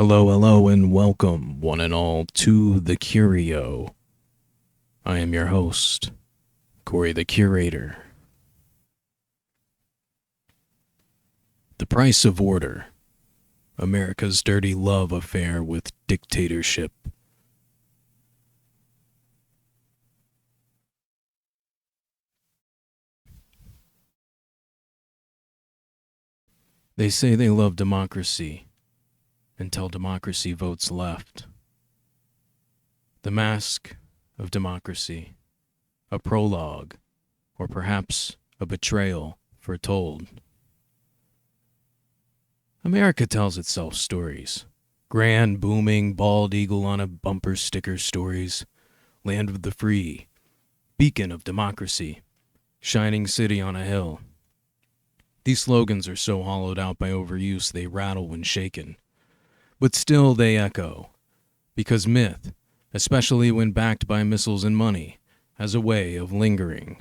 Hello, and welcome, one and all, to The Curio. I am your host, Cory the Curator. The Price of Order, America's dirty love affair with dictatorship. They say they love democracy until democracy votes left. The Mask of Democracy, a prologue, or perhaps a betrayal foretold. America tells itself stories. Grand, booming, bald eagle on a bumper sticker stories. Land of the free, beacon of democracy, shining city on a hill. These slogans are so hollowed out by overuse they rattle when shaken. But still they echo, because myth, especially when backed by missiles and money, has a way of lingering.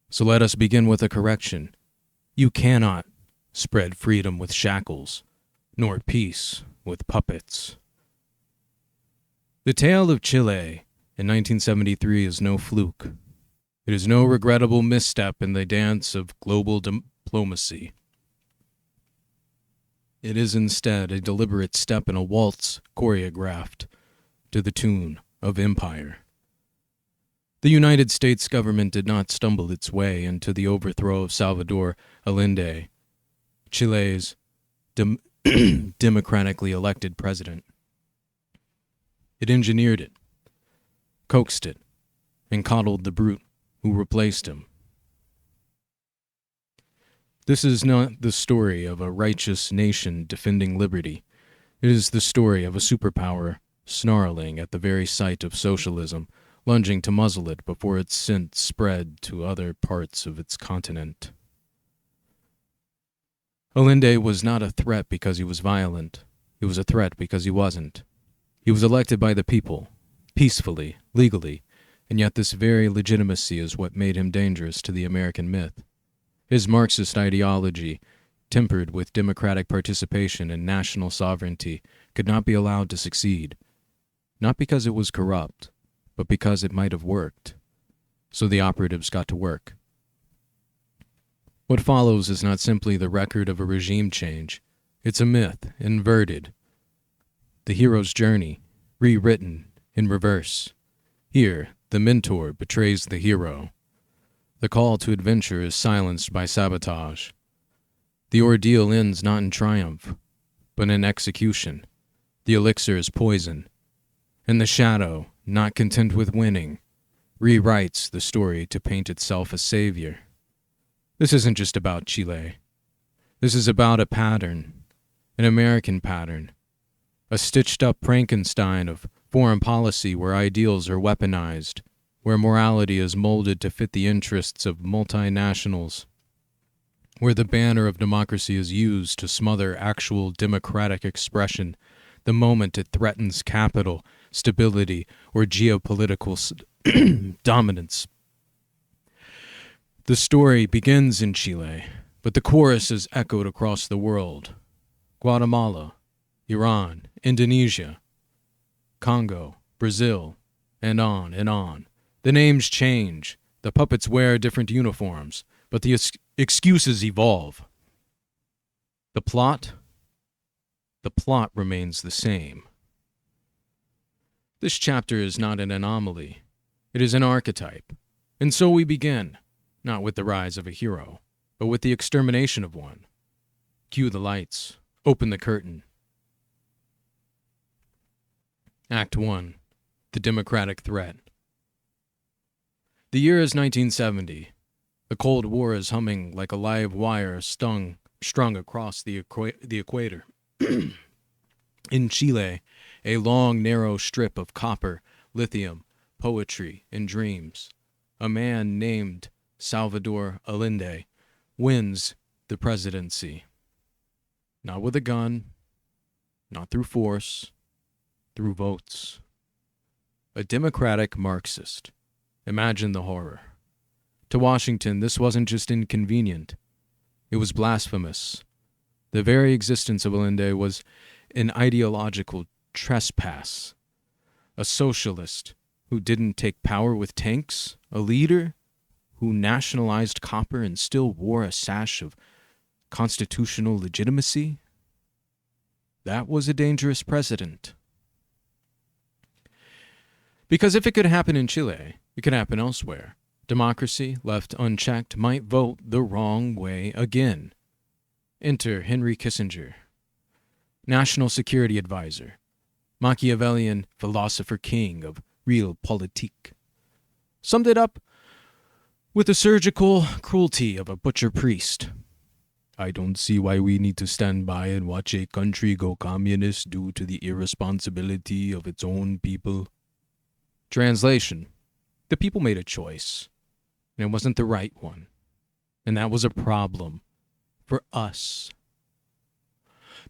So let us begin with a correction. You cannot spread freedom with shackles, nor peace with puppets. The tale of Chile in 1973 is no fluke. It is no regrettable misstep in the dance of global diplomacy. It is instead a deliberate step in a waltz choreographed to the tune of empire. The United States government did not stumble its way into the overthrow of Salvador Allende, Chile's democratically elected president. It engineered it, coaxed it, and coddled the brute who replaced him. This is not the story of a righteous nation defending liberty. It is the story of a superpower snarling at the very sight of socialism, lunging to muzzle it before its scent spread to other parts of its continent. Allende was not a threat because he was violent. He was a threat because he wasn't. He was elected by the people, peacefully, legally, and yet this very legitimacy is what made him dangerous to the American myth. His Marxist ideology, tempered with democratic participation and national sovereignty, could not be allowed to succeed, not because it was corrupt, but because it might have worked. So the operatives got to work. What follows is not simply the record of a regime change. It's a myth, inverted. The hero's journey, rewritten in reverse. Here, the mentor betrays the hero. The call to adventure is silenced by sabotage. The ordeal ends not in triumph, but in execution. The elixir is poison. And the shadow, not content with winning, rewrites the story to paint itself as savior. This isn't just about Chile. This is about a pattern, an American pattern, a stitched-up Frankenstein of foreign policy where ideals are weaponized, where morality is molded to fit the interests of multinationals, where the banner of democracy is used to smother actual democratic expression the moment it threatens capital, stability, or geopolitical dominance. The story begins in Chile, but the chorus is echoed across the world. Guatemala, Iran, Indonesia, Congo, Brazil, and on and on. The names change, the puppets wear different uniforms, but the excuses evolve. The plot remains the same. This chapter is not an anomaly, it is an archetype. And so we begin, not with the rise of a hero, but with the extermination of one. Cue the lights, open the curtain. Act 1, the democratic threat. The year is 1970. The Cold War is humming like a live wire strung across the equator. In Chile, a long, narrow strip of copper, lithium, poetry, and dreams. A man named Salvador Allende wins the presidency. Not with a gun, not through force, through votes. A democratic Marxist. Imagine the horror. To Washington, this wasn't just inconvenient. It was blasphemous. The very existence of Allende was an ideological trespass, a socialist who didn't take power with tanks, a leader who nationalized copper and still wore a sash of constitutional legitimacy. That was a dangerous precedent. Because if it could happen in Chile, it could happen elsewhere. Democracy, left unchecked, might vote the wrong way again. Enter Henry Kissinger, National Security Advisor, Machiavellian philosopher king of realpolitik. Summed it up with the surgical cruelty of a butcher priest. I don't see why we need to stand by and watch a country go communist due to the irresponsibility of its own people. Translation: the people made a choice, and it wasn't the right one. And that was a problem for us.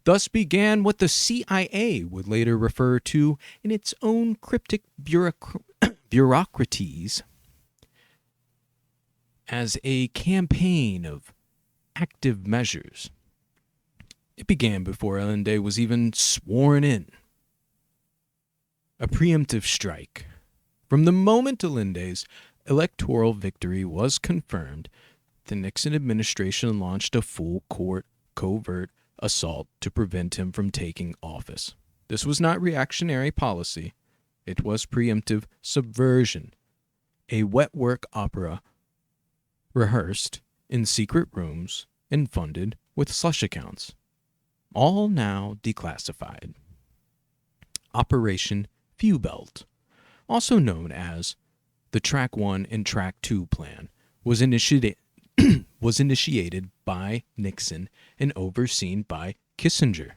Thus began what the CIA would later refer to in its own cryptic bureaucraties as a campaign of active measures. It began before Allende was even sworn in. A preemptive strike. From the moment Allende's electoral victory was confirmed, the Nixon administration launched a full-court covert assault to prevent him from taking office. This was not reactionary policy. It was preemptive subversion, a wet-work opera rehearsed in secret rooms and funded with slush accounts, all now declassified. Operation Belt, also known as the Track 1 and Track 2 plan, was initiated by Nixon and overseen by Kissinger.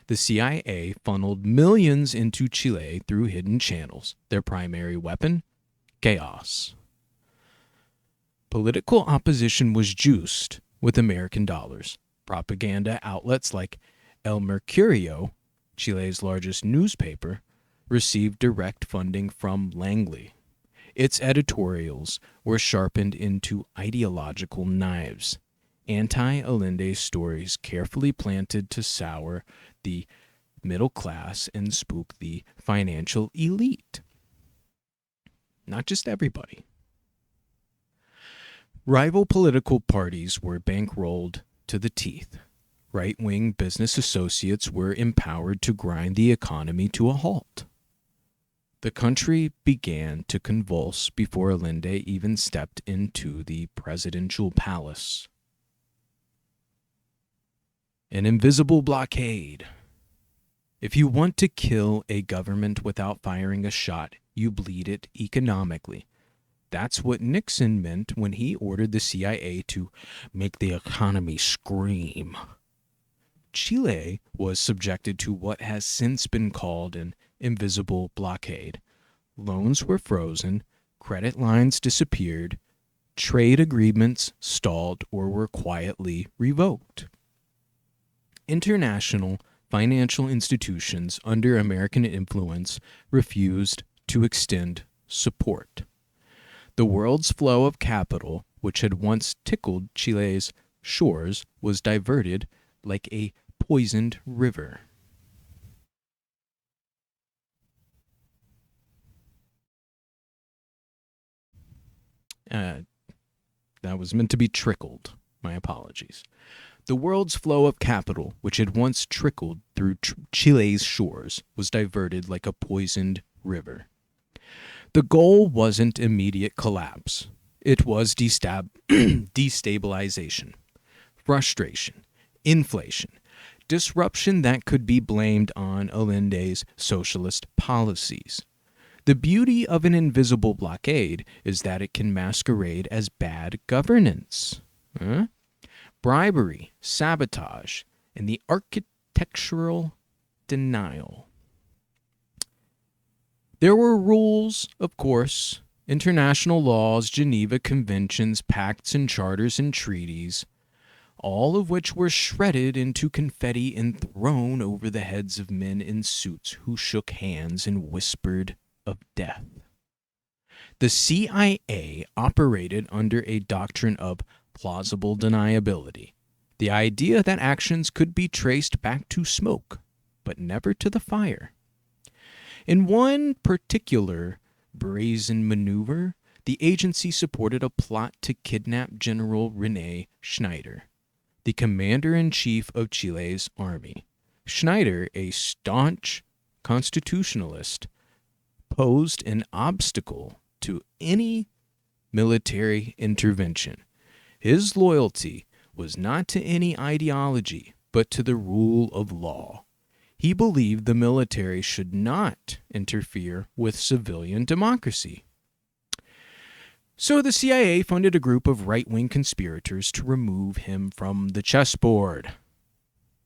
The CIA funneled millions into Chile through hidden channels. Their primary weapon? Chaos. Political opposition was juiced with American dollars. Propaganda outlets like El Mercurio, Chile's largest newspaper, received direct funding from Langley. Its editorials were sharpened into ideological knives. Anti-Allende stories carefully planted to sour the middle class and spook the financial elite. Not just everybody. Rival political parties were bankrolled to the teeth. Right-wing business associates were empowered to grind the economy to a halt. The country began to convulse before Allende even stepped into the presidential palace. An invisible blockade. If you want to kill a government without firing a shot, you bleed it economically. That's what Nixon meant when he ordered the CIA to make the economy scream. Chile was subjected to what has since been called an invisible blockade. Loans were frozen, credit lines disappeared, trade agreements stalled or were quietly revoked. International financial institutions under American influence refused to extend support. The world's flow of capital, which had once tickled Chile's shores, was diverted like a poisoned river. That was meant to be trickled. My apologies. The world's flow of capital, which had once trickled through Chile's shores, was diverted like a poisoned river. The goal wasn't immediate collapse. It was destabilization, frustration, inflation, disruption that could be blamed on Allende's socialist policies. The beauty of an invisible blockade is that it can masquerade as bad governance. Bribery, sabotage, and the architectural denial. There were rules, of course, international laws, Geneva Conventions, pacts and charters and treaties, all of which were shredded into confetti and thrown over the heads of men in suits who shook hands and whispered of death. The CIA operated under a doctrine of plausible deniability. The idea that actions could be traced back to smoke, but never to the fire. In one particular brazen maneuver, the agency supported a plot to kidnap General René Snider, the commander-in-chief of Chile's army. Snider, a staunch constitutionalist, posed an obstacle to any military intervention. His loyalty was not to any ideology, but to the rule of law. He believed the military should not interfere with civilian democracy. So the CIA funded a group of right-wing conspirators to remove him from the chessboard.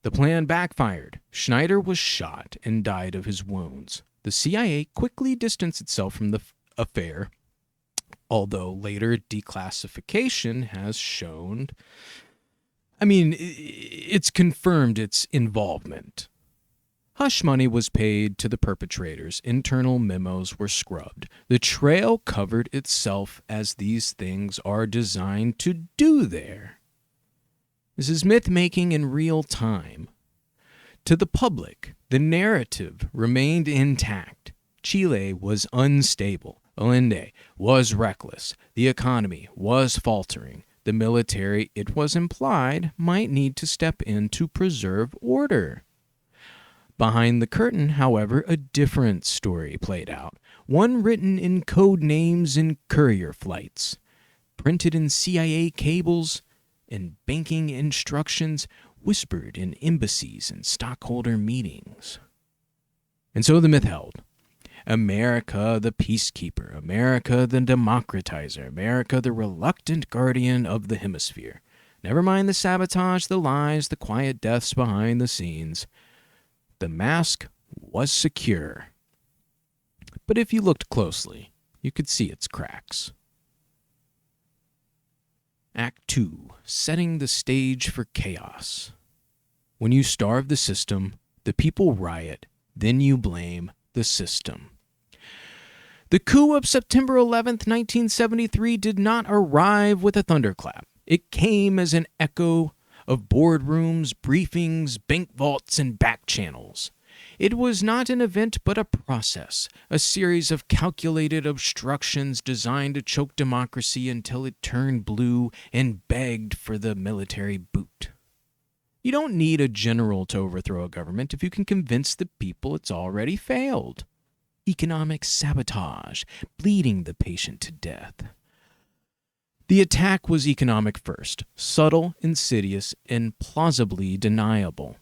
The plan backfired. Snider was shot and died of his wounds. The CIA quickly distanced itself from the affair, although later declassification has shown, it's confirmed its involvement. Hush money was paid to the perpetrators. Internal memos were scrubbed. The trail covered itself as these things are designed to do there. This is myth-making in real time. To the public, the narrative remained intact. Chile was unstable. Allende was reckless. The economy was faltering. The military, it was implied, might need to step in to preserve order. Behind the curtain, however, a different story played out, one written in code names in courier flights, printed in CIA cables and banking instructions, whispered in embassies and stockholder meetings. And so the myth held. America the peacekeeper, America the democratizer, America the reluctant guardian of the hemisphere. Never mind the sabotage, the lies, the quiet deaths behind the scenes. The mask was secure. But if you looked closely, you could see its cracks. Act 2. Setting the stage for chaos. When you starve the system, the people riot, then you blame the system. The coup of September 11th, 1973 did not arrive with a thunderclap. It came as an echo of boardrooms, briefings, bank vaults, and back channels. It was not an event but a process, a series of calculated obstructions designed to choke democracy until it turned blue and begged for the military boot. You don't need a general to overthrow a government if you can convince the people it's already failed. Economic sabotage, bleeding the patient to death. The attack was economic first, subtle, insidious, and plausibly deniable.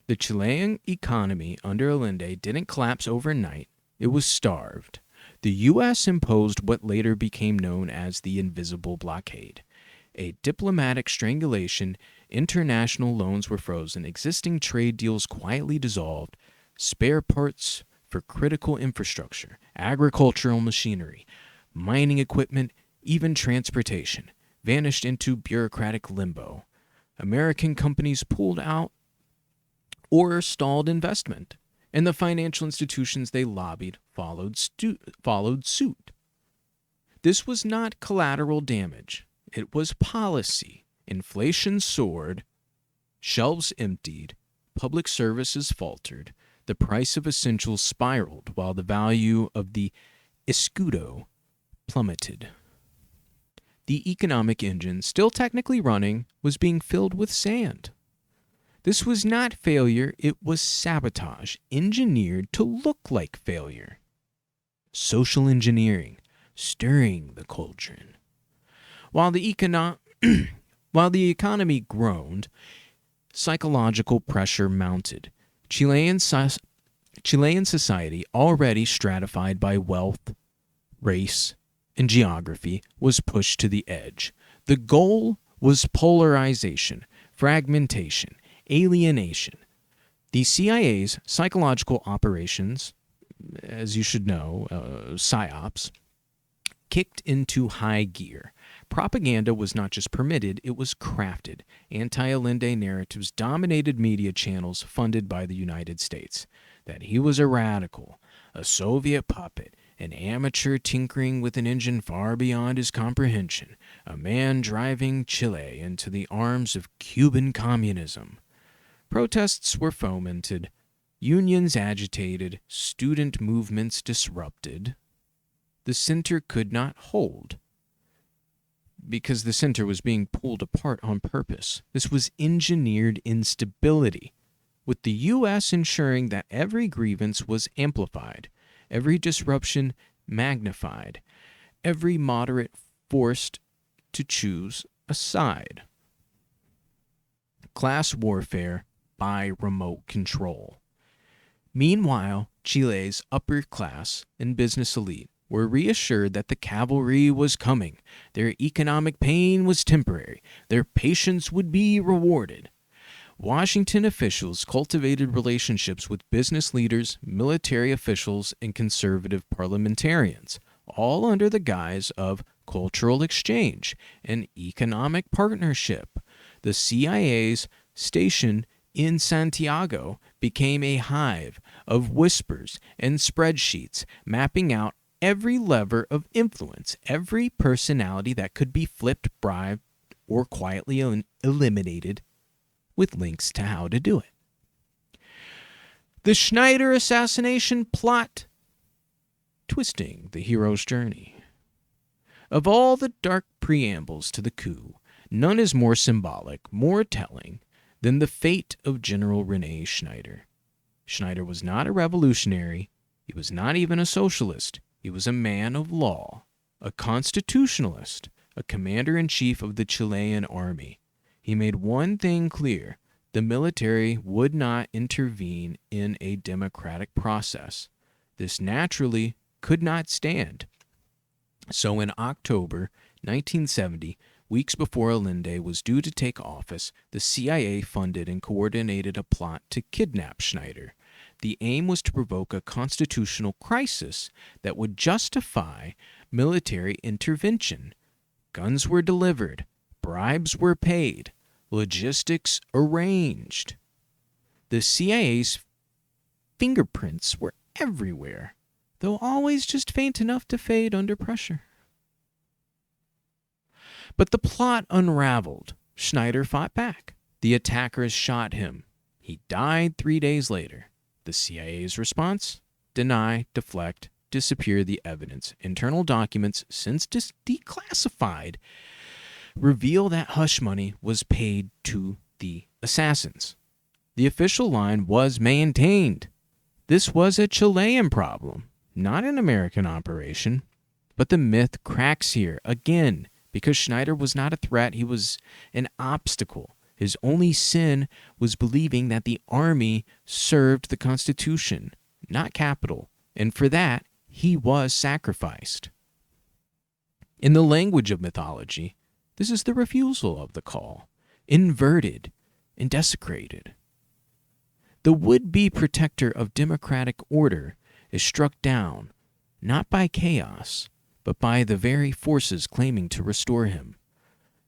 The Chilean economy under Allende didn't collapse overnight. It was starved. The U.S. imposed what later became known as the Invisible Blockade, a diplomatic strangulation. International loans were frozen, existing trade deals quietly dissolved, spare parts for critical infrastructure, agricultural machinery, mining equipment, even transportation, vanished into bureaucratic limbo. American companies pulled out or stalled investment, and the financial institutions they lobbied followed suit. This was not collateral damage. It was policy. Inflation soared, shelves emptied, public services faltered, the price of essentials spiraled while the value of the escudo plummeted. The economic engine, still technically running, was being filled with sand. This was not failure, it was sabotage, engineered to look like failure. Social engineering, stirring the cauldron. While the economy groaned, psychological pressure mounted. Chilean society, already stratified by wealth, race, and geography, was pushed to the edge. The goal was polarization, fragmentation, alienation. The CIA's psychological operations, as you should know, PSYOPs, kicked into high gear. Propaganda was not just permitted, it was crafted. Anti-Allende narratives dominated media channels funded by the United States. That he was a radical, a Soviet puppet, an amateur tinkering with an engine far beyond his comprehension, a man driving Chile into the arms of Cuban communism. Protests were fomented, unions agitated, student movements disrupted. The center could not hold because the center was being pulled apart on purpose. This was engineered instability, with the U.S. ensuring that every grievance was amplified, every disruption magnified, every moderate forced to choose a side. Class warfare by remote control. Meanwhile, Chile's upper class and business elite were reassured that the cavalry was coming, their economic pain was temporary, their patience would be rewarded. Washington officials cultivated relationships with business leaders, military officials, and conservative parliamentarians, all under the guise of cultural exchange and economic partnership. The CIA's station in Santiago became a hive of whispers and spreadsheets, mapping out every lever of influence, every personality that could be flipped, bribed, or quietly eliminated, with links to how to do it. The Snider assassination plot, twisting the hero's journey. Of all the dark preambles to the coup, none is more symbolic, more telling, than the fate of General René Snider. Snider was not a revolutionary. He was not even a socialist. He was a man of law, a constitutionalist, a commander-in-chief of the Chilean army. He made one thing clear: the military would not intervene in a democratic process. This naturally could not stand. So in October 1970, weeks before Allende was due to take office, the CIA funded and coordinated a plot to kidnap Snider. The aim was to provoke a constitutional crisis that would justify military intervention. Guns were delivered, bribes were paid, logistics arranged. The CIA's fingerprints were everywhere, though always just faint enough to fade under pressure. But the plot unraveled. Snider fought back. The attackers shot him. He died 3 days later. The CIA's response? Deny, deflect, disappear the evidence. Internal documents, since declassified, reveal that hush money was paid to the assassins. The official line was maintained. This was a Chilean problem, not an American operation. But the myth cracks here again, because Snider was not a threat, he was an obstacle. His only sin was believing that the army served the Constitution, not capital, and for that, he was sacrificed. In the language of mythology, this is the refusal of the call, inverted and desecrated. The would-be protector of democratic order is struck down, not by chaos, but by the very forces claiming to restore him.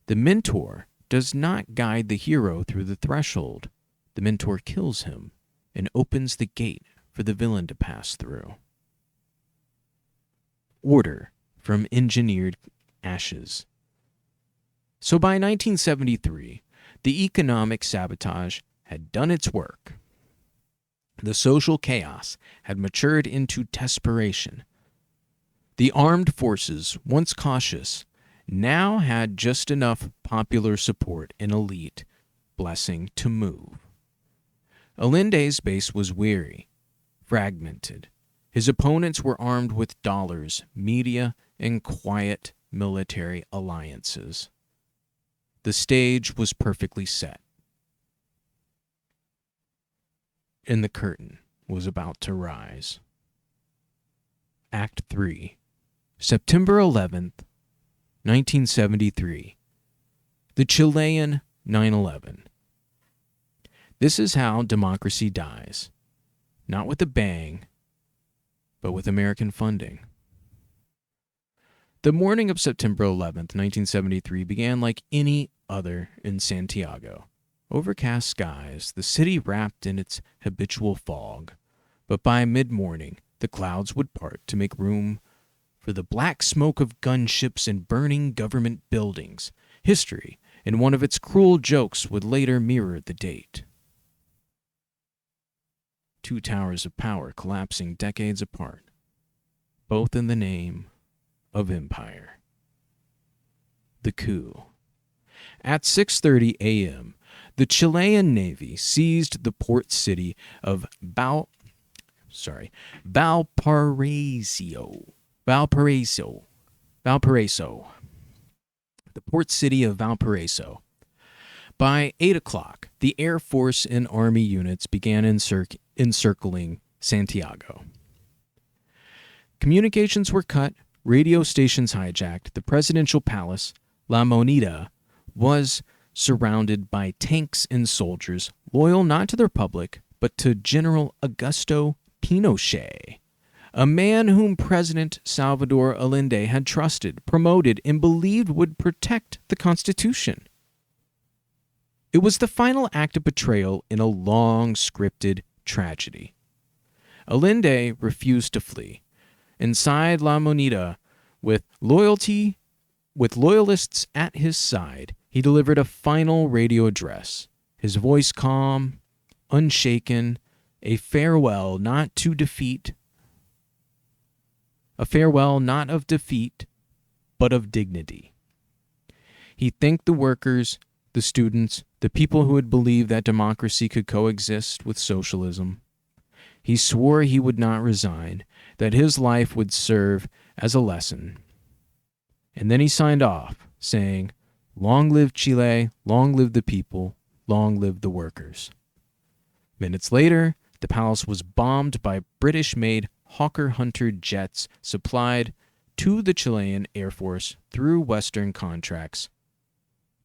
The mentor does not guide the hero through the threshold. The mentor kills him and opens the gate for the villain to pass through. Order from engineered ashes. So by 1973, the economic sabotage had done its work. The social chaos had matured into desperation. The armed forces, once cautious, now had just enough popular support and elite blessing to move. Allende's base was weary, fragmented. His opponents were armed with dollars, media, and quiet military alliances. The stage was perfectly set, and the curtain was about to rise. Act 3, September 11th, 1973. The Chilean 9/11. This is how democracy dies. Not with a bang, but with American funding. The morning of September 11th, 1973 began like any other in Santiago. Overcast skies, the city wrapped in its habitual fog. But by mid-morning, the clouds would part to make room for the black smoke of gunships and burning government buildings. History, in one of its cruel jokes, would later mirror the date. Two towers of power collapsing decades apart, both in the name of empire. The coup. At 6:30 a.m., the Chilean Navy seized the port city of Valparaiso. The port city of Valparaiso. By 8 o'clock, the Air Force and Army units began encircling Santiago. Communications were cut, radio stations hijacked. The presidential palace, La Moneda, was surrounded by tanks and soldiers loyal not to the Republic, but to General Augusto Pinochet, a man whom President Salvador Allende had trusted, promoted, and believed would protect the Constitution. It was the final act of betrayal in a long scripted tragedy. Allende refused to flee. Inside La Moneda, with loyalists at his side, he delivered a final radio address, his voice calm, unshaken, a farewell not of defeat, but of dignity. He thanked the workers, the students, the people who had believed that democracy could coexist with socialism. He swore he would not resign, that his life would serve as a lesson. And then he signed off, saying, "Long live Chile, long live the people, long live the workers." Minutes later, the palace was bombed by British-made Hawker Hunter jets supplied to the Chilean Air Force through Western contracts.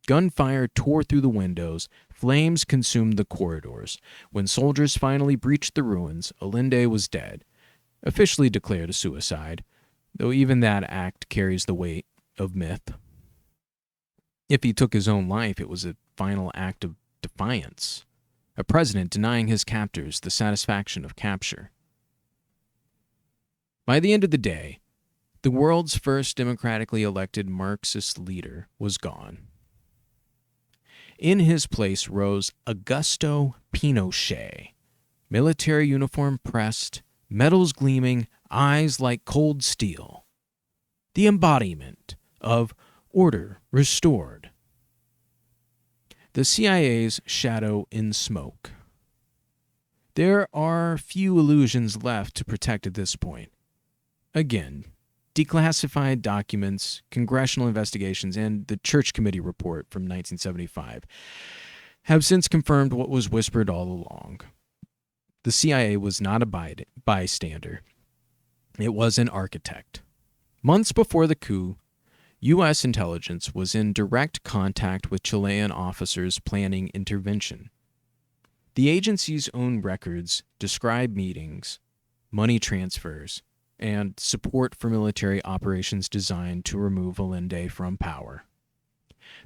Gunfire tore through the windows, flames consumed the corridors. When soldiers finally breached the ruins, Allende was dead, officially declared a suicide, though even that act carries the weight of myth. If he took his own life, it was a final act of defiance, a president denying his captors the satisfaction of capture. By the end of the day, the world's first democratically elected Marxist leader was gone. In his place rose Augusto Pinochet, military uniform pressed, medals gleaming, eyes like cold steel, the embodiment of order restored. The CIA's shadow in smoke. There are few illusions left to protect at this point. Again, declassified documents, congressional investigations, and the Church Committee report from 1975 have since confirmed what was whispered all along. The CIA was not a bystander. It was an architect. Months before the coup, U.S. intelligence was in direct contact with Chilean officers planning intervention. The agency's own records describe meetings, money transfers, and support for military operations designed to remove Allende from power.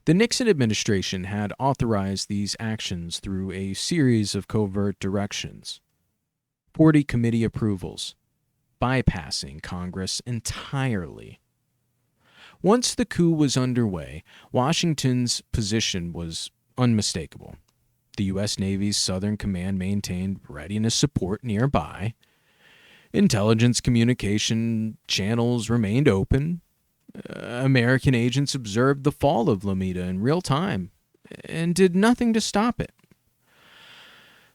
The Nixon administration had authorized these actions through a series of covert directions, 40 committee approvals, bypassing Congress entirely. Once the coup was underway, Washington's position was unmistakable. The U.S. Navy's Southern Command maintained readiness support nearby. Intelligence communication channels remained open. American agents observed the fall of La Moneda in real time and did nothing to stop it.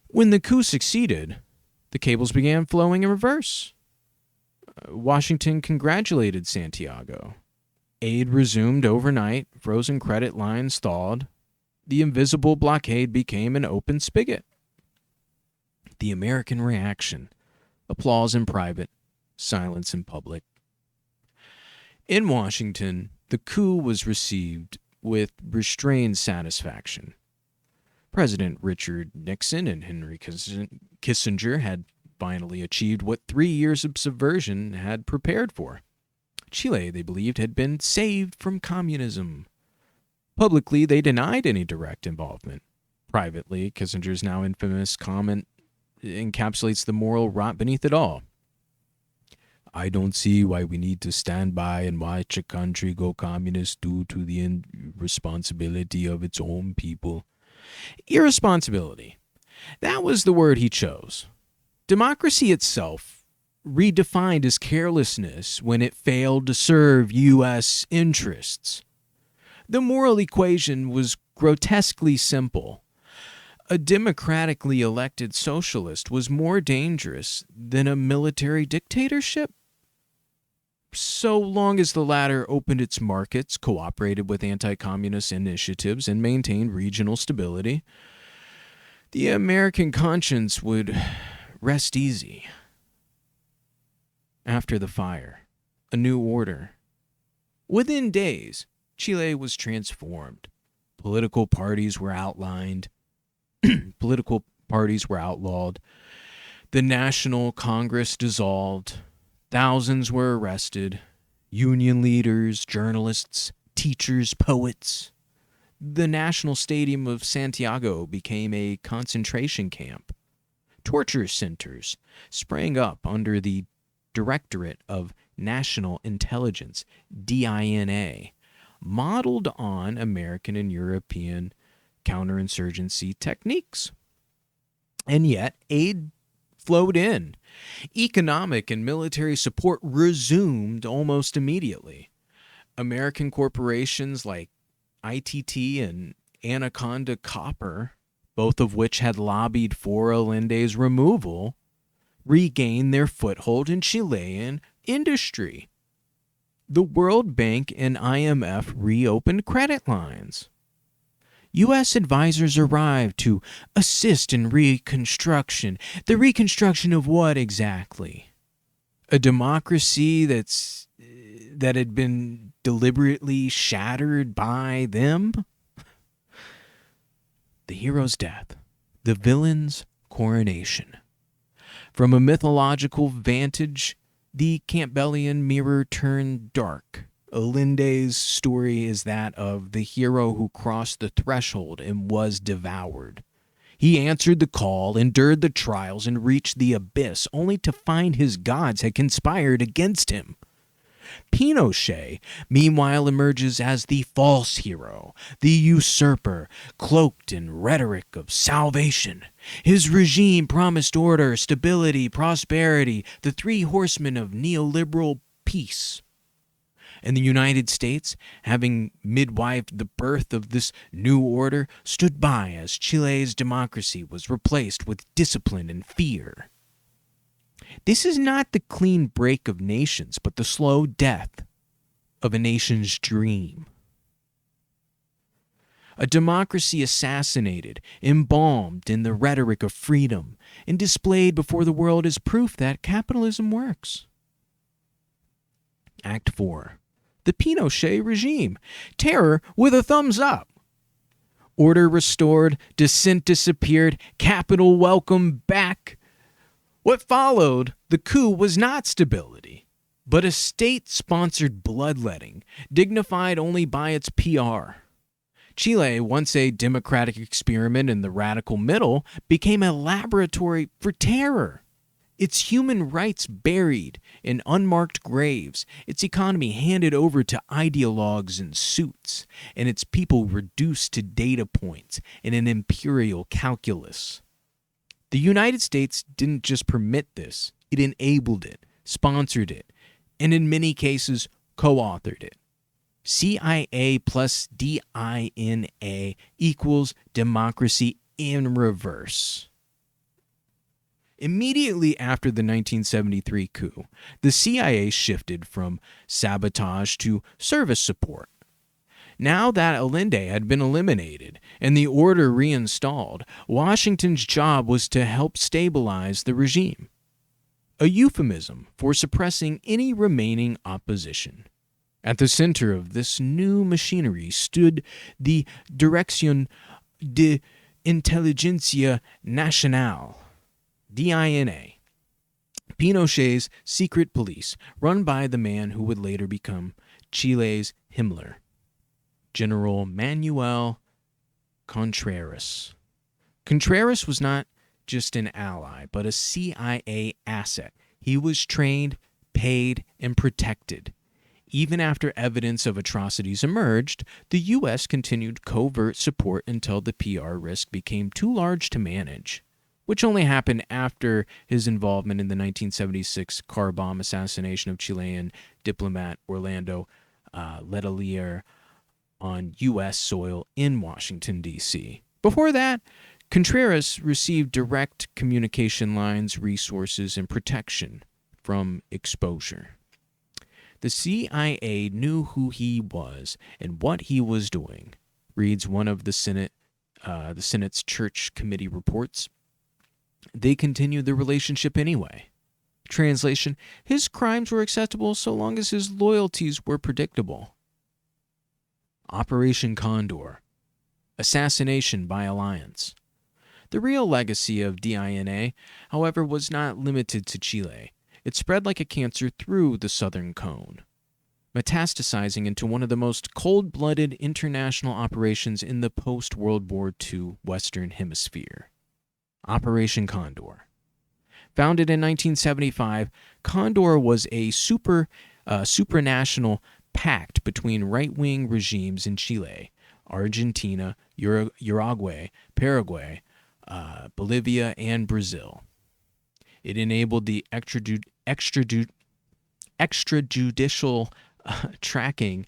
When the coup succeeded, the cables began flowing in reverse. Washington congratulated Santiago. Aid resumed overnight. Frozen credit lines thawed. The invisible blockade became an open spigot. The American reaction: applause in private, silence in public. In Washington, the coup was received with restrained satisfaction. President Richard Nixon and Henry Kissinger had finally achieved what 3 years of subversion had prepared for. Chile, they believed, had been saved from communism. Publicly, they denied any direct involvement. Privately, Kissinger's now infamous comment encapsulates the moral rot beneath it all. I don't see why we need to stand by and watch a country go communist due to the irresponsibility of its own people. Irresponsibility. That was the word he chose. Democracy itself, redefined as carelessness when it failed to serve U.S. interests. The moral equation was grotesquely simple. A democratically elected socialist was more dangerous than a military dictatorship, so long as the latter opened its markets, cooperated with anti-communist initiatives, and maintained regional stability. The American conscience would rest easy. After the fire, a new order. Within days, Chile was transformed. Political parties were outlined. Political parties were outlawed. The National Congress dissolved. Thousands were arrested. Union leaders, journalists, teachers, poets. The National Stadium of Santiago became a concentration camp. Torture centers sprang up under the Directorate of National Intelligence, DINA, modeled on American and European counterinsurgency techniques. And yet, aid flowed in. Economic and military support resumed almost immediately. American corporations like ITT and Anaconda Copper, both of which had lobbied for Allende's removal, regained their foothold in Chilean industry. The World Bank and IMF reopened credit lines. U.S. advisors arrived to assist in reconstruction. The reconstruction of what exactly? A democracy that had been deliberately shattered by them? The hero's death. The villain's coronation. From a mythological vantage, the Campbellian mirror turned dark. Allende's story is that of the hero who crossed the threshold and was devoured. He answered the call, endured the trials, and reached the abyss, only to find his gods had conspired against him. Pinochet, meanwhile, emerges as the false hero, the usurper, cloaked in rhetoric of salvation. His regime promised order, stability, prosperity, the three horsemen of neoliberal peace. And the United States, having midwifed the birth of this new order, stood by as Chile's democracy was replaced with discipline and fear. This is not the clean break of nations, but the slow death of a nation's dream. A democracy assassinated, embalmed in the rhetoric of freedom, and displayed before the world as proof that capitalism works. Act 4. The Pinochet regime. Terror with a thumbs up. Order restored, dissent disappeared, capital welcome back. What followed, the coup, was not stability, but a state-sponsored bloodletting, dignified only by its PR. Chile, once a democratic experiment in the radical middle, became a laboratory for terror. Its human rights buried in unmarked graves, its economy handed over to ideologues in suits, and its people reduced to data points in an imperial calculus. The United States didn't just permit this, it enabled it, sponsored it, and in many cases co-authored it. CIA plus DINA equals democracy in reverse. Immediately after the 1973 coup, the CIA shifted from sabotage to service support. Now that Allende had been eliminated and the order reinstalled, Washington's job was to help stabilize the regime, a euphemism for suppressing any remaining opposition. At the center of this new machinery stood the Dirección de Inteligencia Nacional, DINA, Pinochet's secret police, run by the man who would later become Chile's Himmler, General Manuel Contreras. Contreras was not just an ally, but a CIA asset. He was trained, paid, and protected. Even after evidence of atrocities emerged, the U.S. continued covert support until the PR risk became too large to manage, which only happened after his involvement in the 1976 car bomb assassination of Chilean diplomat Orlando Letelier on U.S. soil in Washington, D.C. Before that, Contreras received direct communication lines, resources, and protection from exposure. The CIA knew who he was and what he was doing, reads one of the Senate's Church Committee reports. They continued the relationship anyway. Translation: his crimes were acceptable so long as his loyalties were predictable. Operation Condor. Assassination by alliance. The real legacy of DINA, however, was not limited to Chile. It spread like a cancer through the southern cone, metastasizing into one of the most cold-blooded international operations in the post-World War II Western Hemisphere. Operation Condor. Founded in 1975, Condor was a supranational pact between right-wing regimes in Chile, Argentina, Uruguay, Paraguay, Bolivia, and Brazil. It enabled the extrajudicial tracking,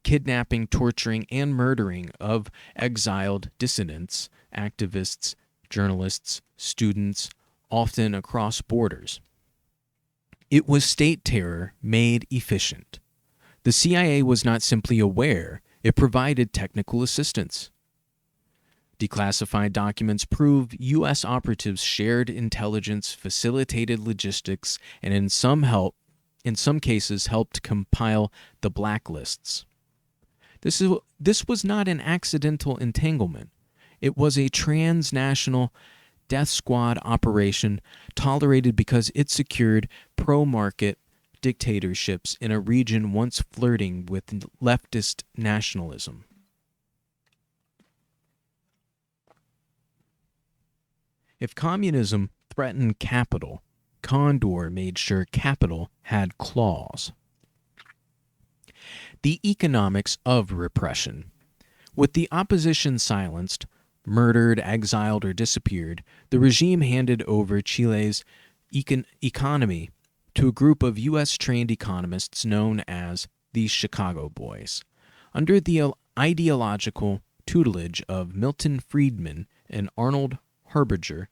kidnapping, torturing, and murdering of exiled dissidents, activists, journalists, students, often across borders. It was state terror made efficient. The CIA was not simply aware, it provided technical assistance. Declassified documents prove U.S. operatives shared intelligence, facilitated logistics, and in some cases helped compile the blacklists. This was not an accidental entanglement. It was a transnational death squad operation tolerated because it secured pro-market dictatorships in a region once flirting with leftist nationalism. If communism threatened capital, Condor made sure capital had claws. The economics of repression. With the opposition silenced, murdered, exiled, or disappeared, the regime handed over Chile's economy to a group of U.S.-trained economists known as the Chicago Boys. Under the ideological tutelage of Milton Friedman and Arnold Harbinger,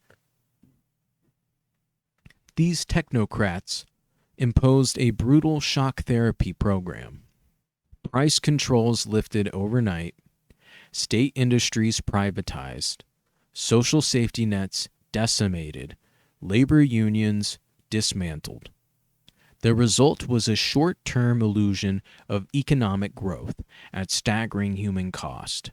these technocrats imposed a brutal shock therapy program. Price controls lifted overnight, state industries privatized, social safety nets decimated, labor unions dismantled. The result was a short-term illusion of economic growth at staggering human cost.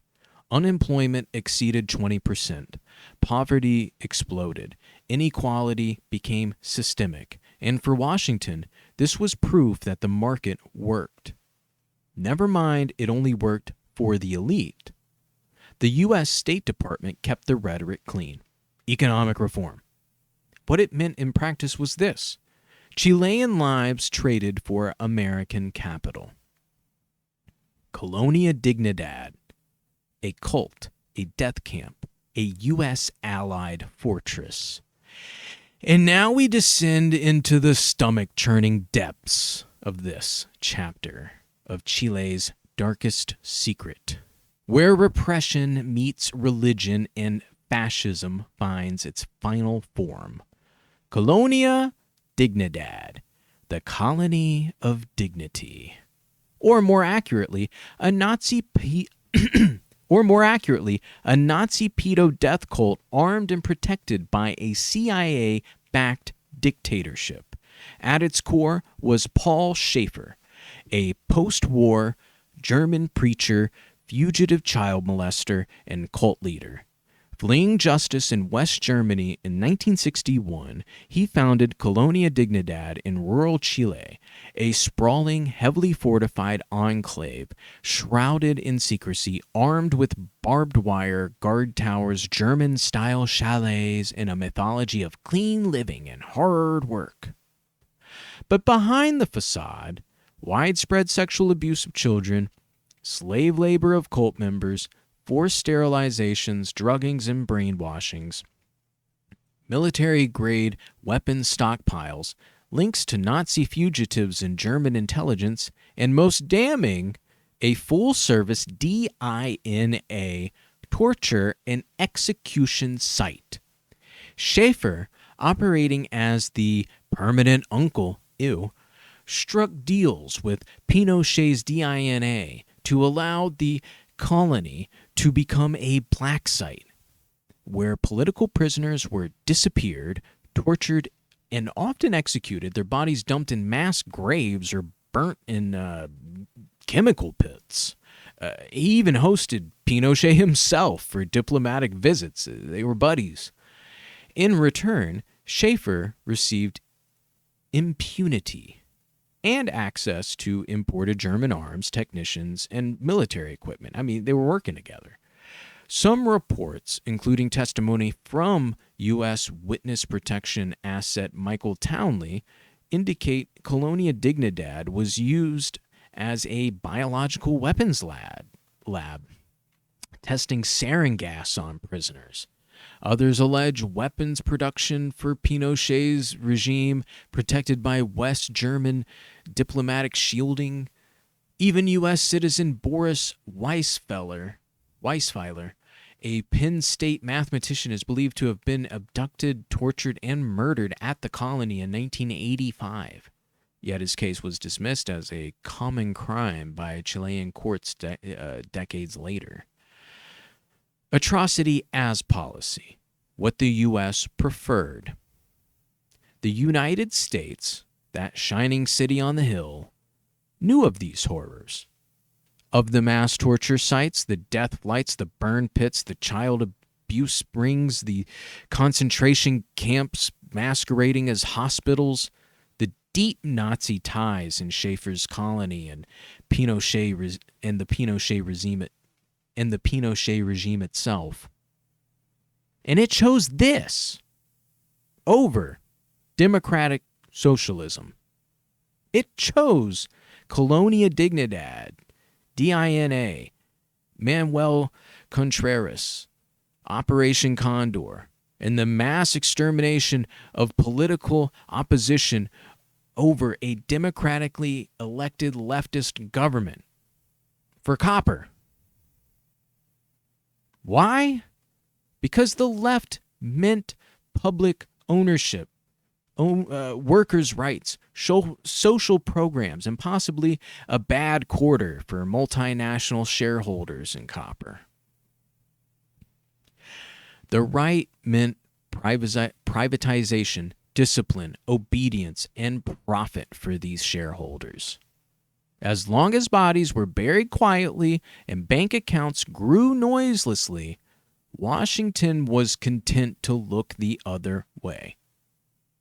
Unemployment exceeded 20%. Poverty exploded. Inequality became systemic. And for Washington, this was proof that the market worked. Never mind, it only worked for the elite. The U.S. State Department kept the rhetoric clean. Economic reform. What it meant in practice was this: Chilean lives traded for American capital. Colonia Dignidad. A cult, a death camp, a U.S. allied fortress. And now we descend into the stomach-churning depths of this chapter of Chile's darkest secret, where repression meets religion and fascism finds its final form. Colonia Dignidad, the colony of dignity. Or more accurately, a Nazi pedo death cult armed and protected by a CIA-backed dictatorship. At its core was Paul Schaefer, a post-war German preacher, fugitive child molester, and cult leader. Fleeing justice in West Germany in 1961, he founded Colonia Dignidad in rural Chile, a sprawling, heavily fortified enclave, shrouded in secrecy, armed with barbed wire, guard towers, German-style chalets, and a mythology of clean living and hard work. But behind the facade, widespread sexual abuse of children, slave labor of cult members, forced sterilizations, druggings, and brainwashings, military-grade weapons stockpiles, links to Nazi fugitives and German intelligence, and most damning, a full-service DINA torture and execution site. Schaefer, operating as the permanent uncle, struck deals with Pinochet's DINA to allow the colony to become a black site, where political prisoners were disappeared, tortured, and often executed, their bodies dumped in mass graves or burnt in chemical pits. He even hosted Pinochet himself for diplomatic visits. They were buddies. In return, Schaefer received impunity and access to imported German arms, technicians, and military equipment. I mean, they were working together. Some reports, including testimony from U.S. Witness Protection asset Michael Townley, indicate Colonia Dignidad was used as a biological weapons lab, testing sarin gas on prisoners. Others allege weapons production for Pinochet's regime protected by West German diplomatic shielding. Even U.S. citizen Boris Weisfeiler, a Penn State mathematician, is believed to have been abducted, tortured, and murdered at the colony in 1985. Yet his case was dismissed as a common crime by Chilean courts decades later. Atrocity as policy, what the U.S. preferred. The United States, that shining city on the hill, knew of these horrors. Of the mass torture sites, the death flights, the burn pits, the child abuse rings, the concentration camps masquerading as hospitals, the deep Nazi ties in Schaefer's colony and the Pinochet regime itself. And it chose this over democratic socialism. It chose Colonia Dignidad, DINA, Manuel Contreras, Operation Condor, and the mass extermination of political opposition over a democratically elected leftist government for copper. Why? Because the left meant public ownership, workers' rights, social programs, and possibly a bad quarter for multinational shareholders in copper. The right meant privatization, discipline, obedience, and profit for these shareholders. As long as bodies were buried quietly and bank accounts grew noiselessly, Washington was content to look the other way.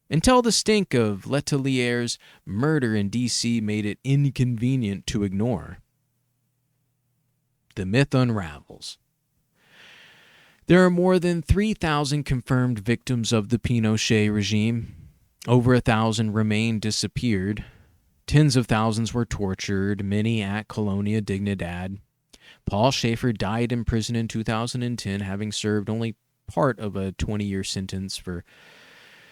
Until the stink of Letelier's murder in D.C. made it inconvenient to ignore. The myth unravels. There are more than 3,000 confirmed victims of the Pinochet regime. Over 1,000 remain disappeared. Tens of thousands were tortured, many at Colonia Dignidad. Paul Schaefer died in prison in 2010, having served only part of a 20-year sentence for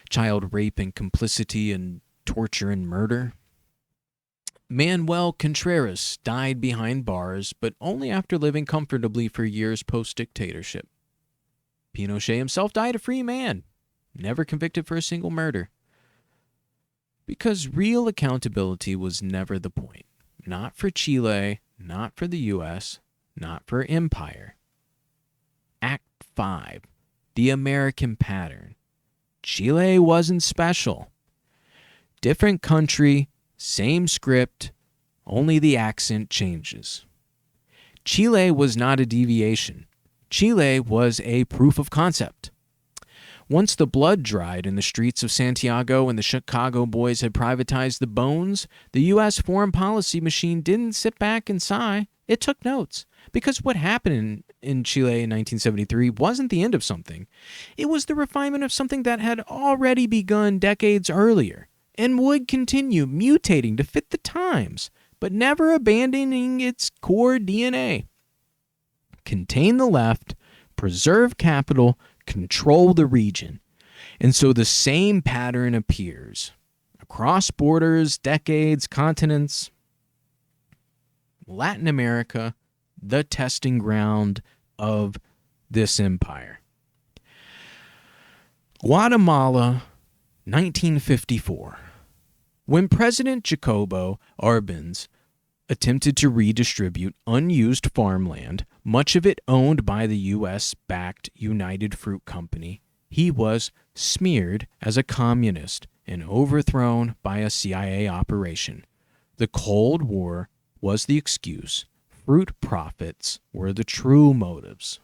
child rape and complicity in torture and murder. Manuel Contreras died behind bars, but only after living comfortably for years post-dictatorship. Pinochet himself died a free man, never convicted for a single murder. Because real accountability was never the point. Not for Chile, not for the U.S., not for empire. Act 5. The American pattern. Chile wasn't special. Different country, same script, only the accent changes. Chile was not a deviation. Chile was a proof of concept. Once the blood dried in the streets of Santiago and the Chicago boys had privatized the bones, the U.S. foreign policy machine didn't sit back and sigh. It took notes. Because what happened in Chile in 1973 wasn't the end of something. It was the refinement of something that had already begun decades earlier. and would continue mutating to fit the times, but never abandoning its core DNA. Contain the left, preserve capital, control the region. And so the same pattern appears across borders, decades, continents. Latin America, the testing ground of this empire. Guatemala, 1954. When President Jacobo Arbenz attempted to redistribute unused farmland, much of it owned by the U.S.-backed United Fruit Company, he was smeared as a communist and overthrown by a CIA operation. The Cold War was the excuse. Fruit profits were the true motives.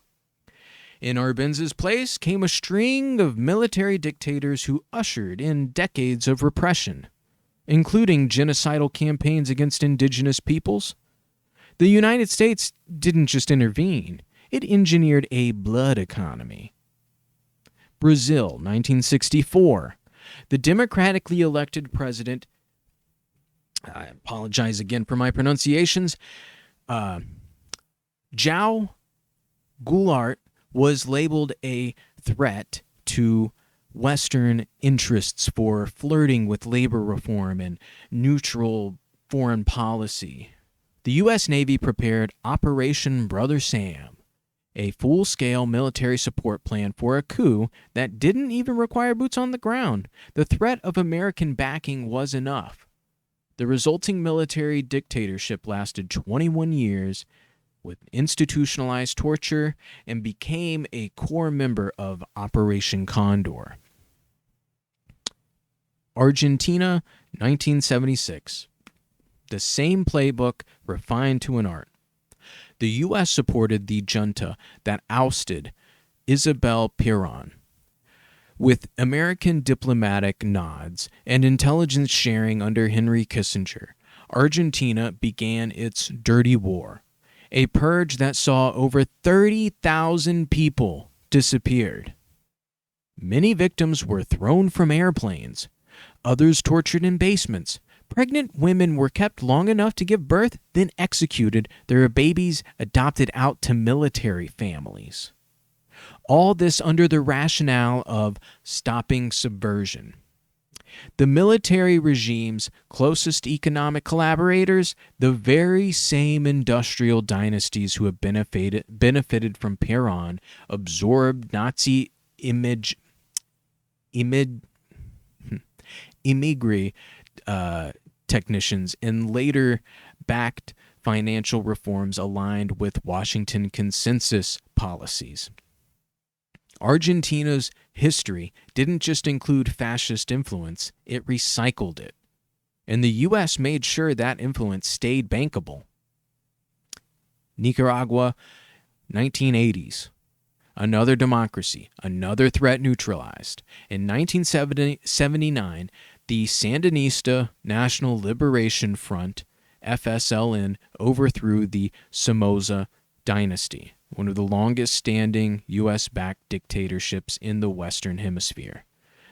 In Arbenz's place came a string of military dictators who ushered in decades of repression, including genocidal campaigns against indigenous peoples. The United States didn't just intervene, it engineered a blood economy. Brazil, 1964. The democratically elected president, I apologize again for my pronunciations, João Goulart was labeled a threat to Western interests for flirting with labor reform and neutral foreign policy. The U.S. Navy prepared Operation Brother Sam, a full-scale military support plan for a coup that didn't even require boots on the ground. The threat of American backing was enough. The resulting military dictatorship lasted 21 years with institutionalized torture and became a core member of Operation Condor. Argentina, 1976. The same playbook refined to an art. The U.S. supported the junta that ousted Isabel Perón. With American diplomatic nods and intelligence sharing under Henry Kissinger, Argentina began its dirty war, a purge that saw over 30,000 people disappeared. Many victims were thrown from airplanes, others tortured in basements. Pregnant women were kept long enough to give birth, then executed, their babies adopted out to military families. All this under the rationale of stopping subversion. The military regime's closest economic collaborators, the very same industrial dynasties who have benefited from Perón, absorbed Nazi immigrant technicians and later backed financial reforms aligned with Washington consensus policies. Argentina's history didn't just include fascist influence, it recycled it. And the U.S. made sure that influence stayed bankable. Nicaragua, 1980s. Another democracy, another threat neutralized. In 1979, the Sandinista National Liberation Front, FSLN, overthrew the Somoza dynasty, one of the longest-standing U.S.-backed dictatorships in the Western Hemisphere.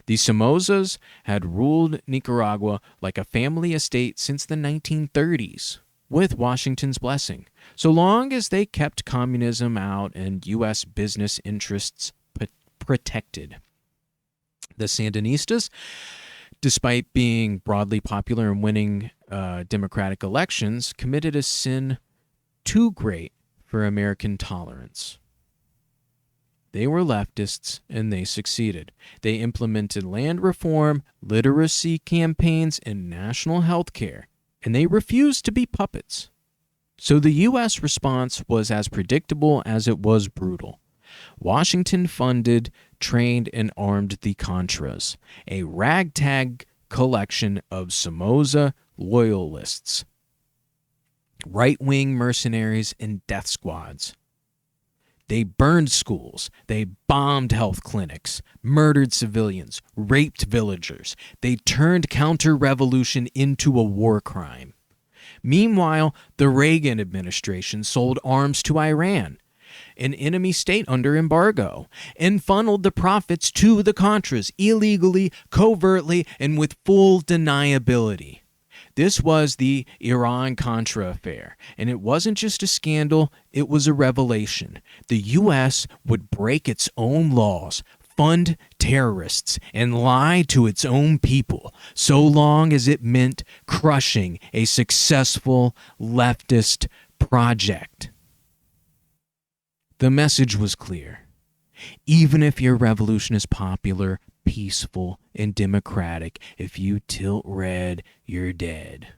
The Somozas had ruled Nicaragua like a family estate since the 1930s, with Washington's blessing, so long as they kept communism out and U.S. business interests protected. The Sandinistas, despite being broadly popular and winning democratic elections, committed a sin too great for American tolerance. They were leftists, and they succeeded. They implemented land reform, literacy campaigns, and national health care, and they refused to be puppets. So the U.S. response was as predictable as it was brutal. Washington funded, trained, and armed the Contras, a ragtag collection of Somoza loyalists, right-wing mercenaries, and death squads. They burned schools, they bombed health clinics, murdered civilians, raped villagers. They turned counter-revolution into a war crime. Meanwhile, the Reagan administration sold arms to Iran. an enemy state under embargo, and funneled the profits to the Contras illegally, covertly, and with full deniability. This was the Iran-Contra affair, and it wasn't just a scandal, it was a revelation. The U.S. would break its own laws, fund terrorists, and lie to its own people, so long as it meant crushing a successful leftist project. The message was clear. Even if your revolution is popular, peaceful, and democratic, if you tilt red, you're dead.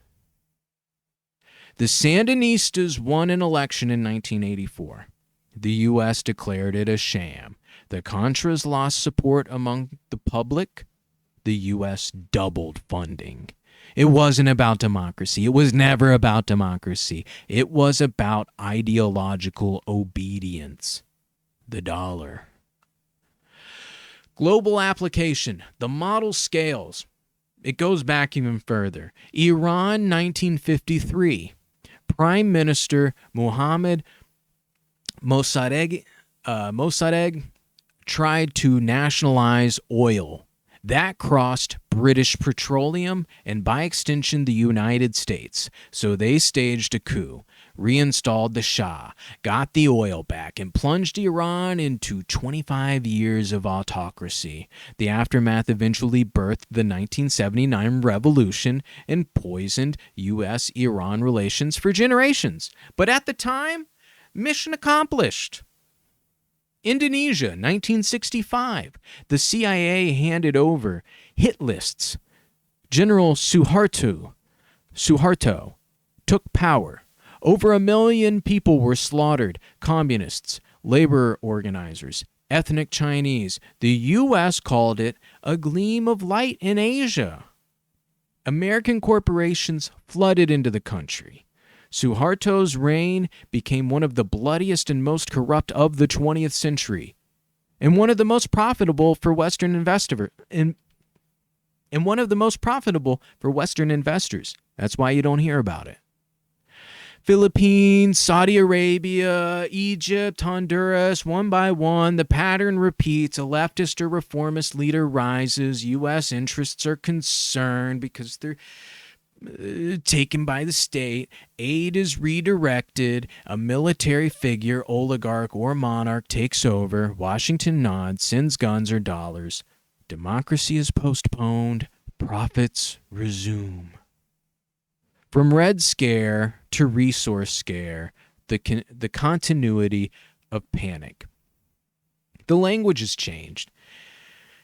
The Sandinistas won an election in 1984. The U.S. declared it a sham. The Contras lost support among the public. The U.S. doubled funding. It wasn't about democracy. It was never about democracy. It was about ideological obedience. The dollar. Global application. The model scales. It goes back even further. Iran, 1953. Prime Minister Mohammad Mossadegh tried to nationalize oil. That crossed British petroleum and, by extension, the United States. So they staged a coup, reinstalled the Shah, got the oil back, and plunged Iran into 25 years of autocracy. The aftermath eventually birthed the 1979 revolution and poisoned U.S.-Iran relations for generations. But at the time, mission accomplished. Indonesia, 1965. The CIA handed over hit lists. General Suharto took power. Over 1 million people were slaughtered. Communists, labor organizers, ethnic Chinese. The U.S. called it a gleam of light in Asia. American corporations flooded into the country. Suharto's reign became one of the bloodiest and most corrupt of the 20th century, and one of the most profitable for Western investors. That's why you don't hear about it. Philippines, Saudi Arabia, Egypt, Honduras, one by one, the pattern repeats. A leftist or reformist leader rises. U.S. interests are concerned because they're taken by the state. Aid is redirected. A military figure, oligarch, or monarch takes over. Washington nods, sends guns or dollars. Democracy is postponed. Profits resume. From Red Scare to Resource Scare, the continuity of panic. The language has changed.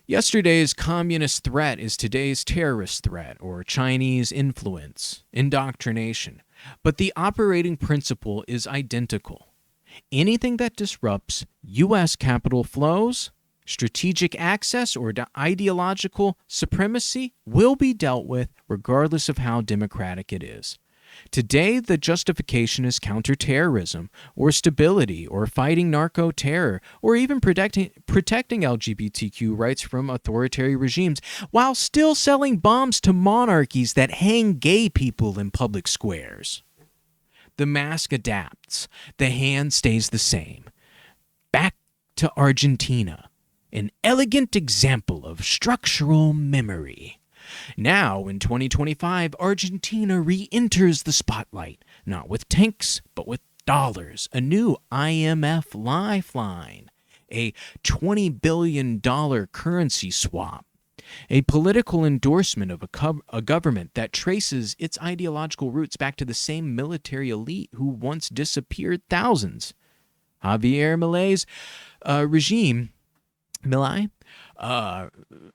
Yesterday's communist threat is today's terrorist threat, or Chinese influence, indoctrination. But the operating principle is identical. Anything that disrupts U.S. capital flows, strategic access, or ideological supremacy will be dealt with regardless of how democratic it is. Today, the justification is counterterrorism, or stability, or fighting narco-terror, or even protecting LGBTQ rights from authoritarian regimes, while still selling bombs to monarchies that hang gay people in public squares. The mask adapts. The hand stays the same. Back to Argentina, an elegant example of structural memory. Now, in 2025, Argentina re-enters the spotlight, not with tanks, but with dollars, a new IMF lifeline, a $20 billion currency swap, a political endorsement of a government that traces its ideological roots back to the same military elite who once disappeared thousands. Javier Milei's regime,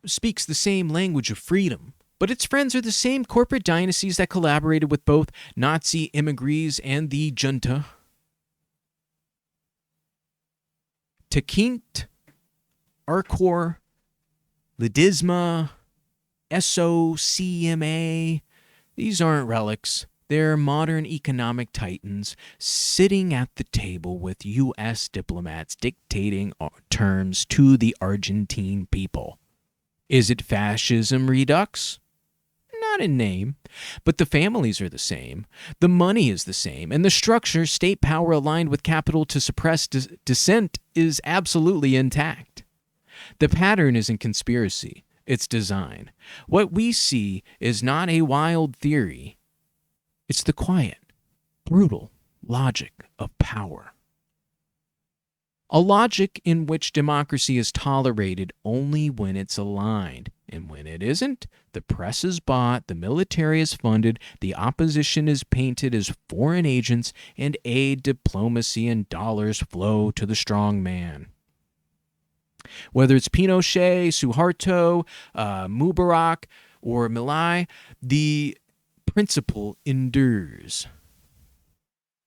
speaks the same language of freedom, but its friends are the same corporate dynasties that collaborated with both Nazi emigres and the junta. Tequint, Arcor, Ledesma, SOCMA, these aren't relics. They're modern economic titans sitting at the table with U.S. diplomats dictating terms to the Argentine people. Is it fascism redux? Not in name, but the families are the same, the money is the same, and the structure, state power aligned with capital to suppress dissent, is absolutely intact. The pattern isn't conspiracy, it's design. What we see is not a wild theory, it's the quiet, brutal logic of power. A logic in which democracy is tolerated only when it's aligned, and when it isn't, the press is bought, the military is funded, the opposition is painted as foreign agents, and aid, diplomacy, and dollars flow to the strong man. Whether it's Pinochet, Suharto, Mubarak, or Milei, the principle endures.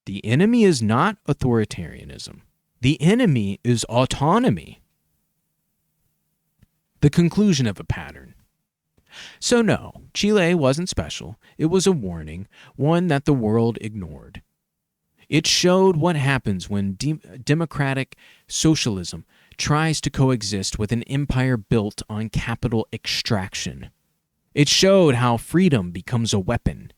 The enemy is not authoritarianism. The enemy is autonomy. The conclusion of a pattern. So no, Chile wasn't special. It was a warning, one that the world ignored. It showed what happens when democratic socialism tries to coexist with an empire built on capital extraction. It showed how freedom becomes a weapon,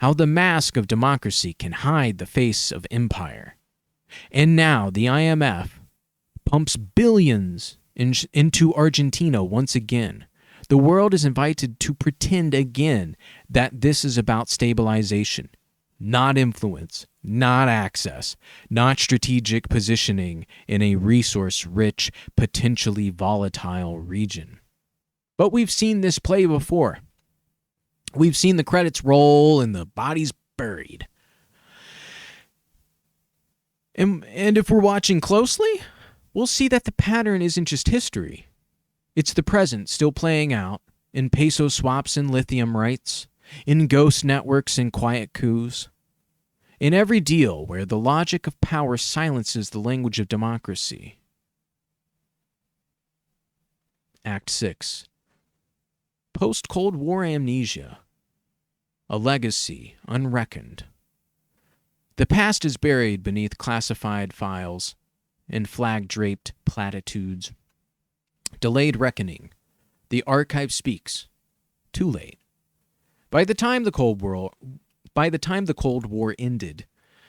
how the mask of democracy can hide the face of empire. And now the IMF pumps billions into Argentina once again. The world is invited to pretend again that this is about stabilization, not influence, not access, not strategic positioning in a resource-rich, potentially volatile region. But we've seen this play before. We've seen the credits roll and the bodies buried. And if we're watching closely, we'll see that the pattern isn't just history. It's the present still playing out in peso swaps and lithium rights, in ghost networks and quiet coups, in every deal where the logic of power silences the language of democracy. Act 6. Post-Cold War amnesia. A legacy unreckoned. The past is buried beneath classified files and flag-draped platitudes. Delayed reckoning. The archive speaks. Too late. By the time the Cold War ended,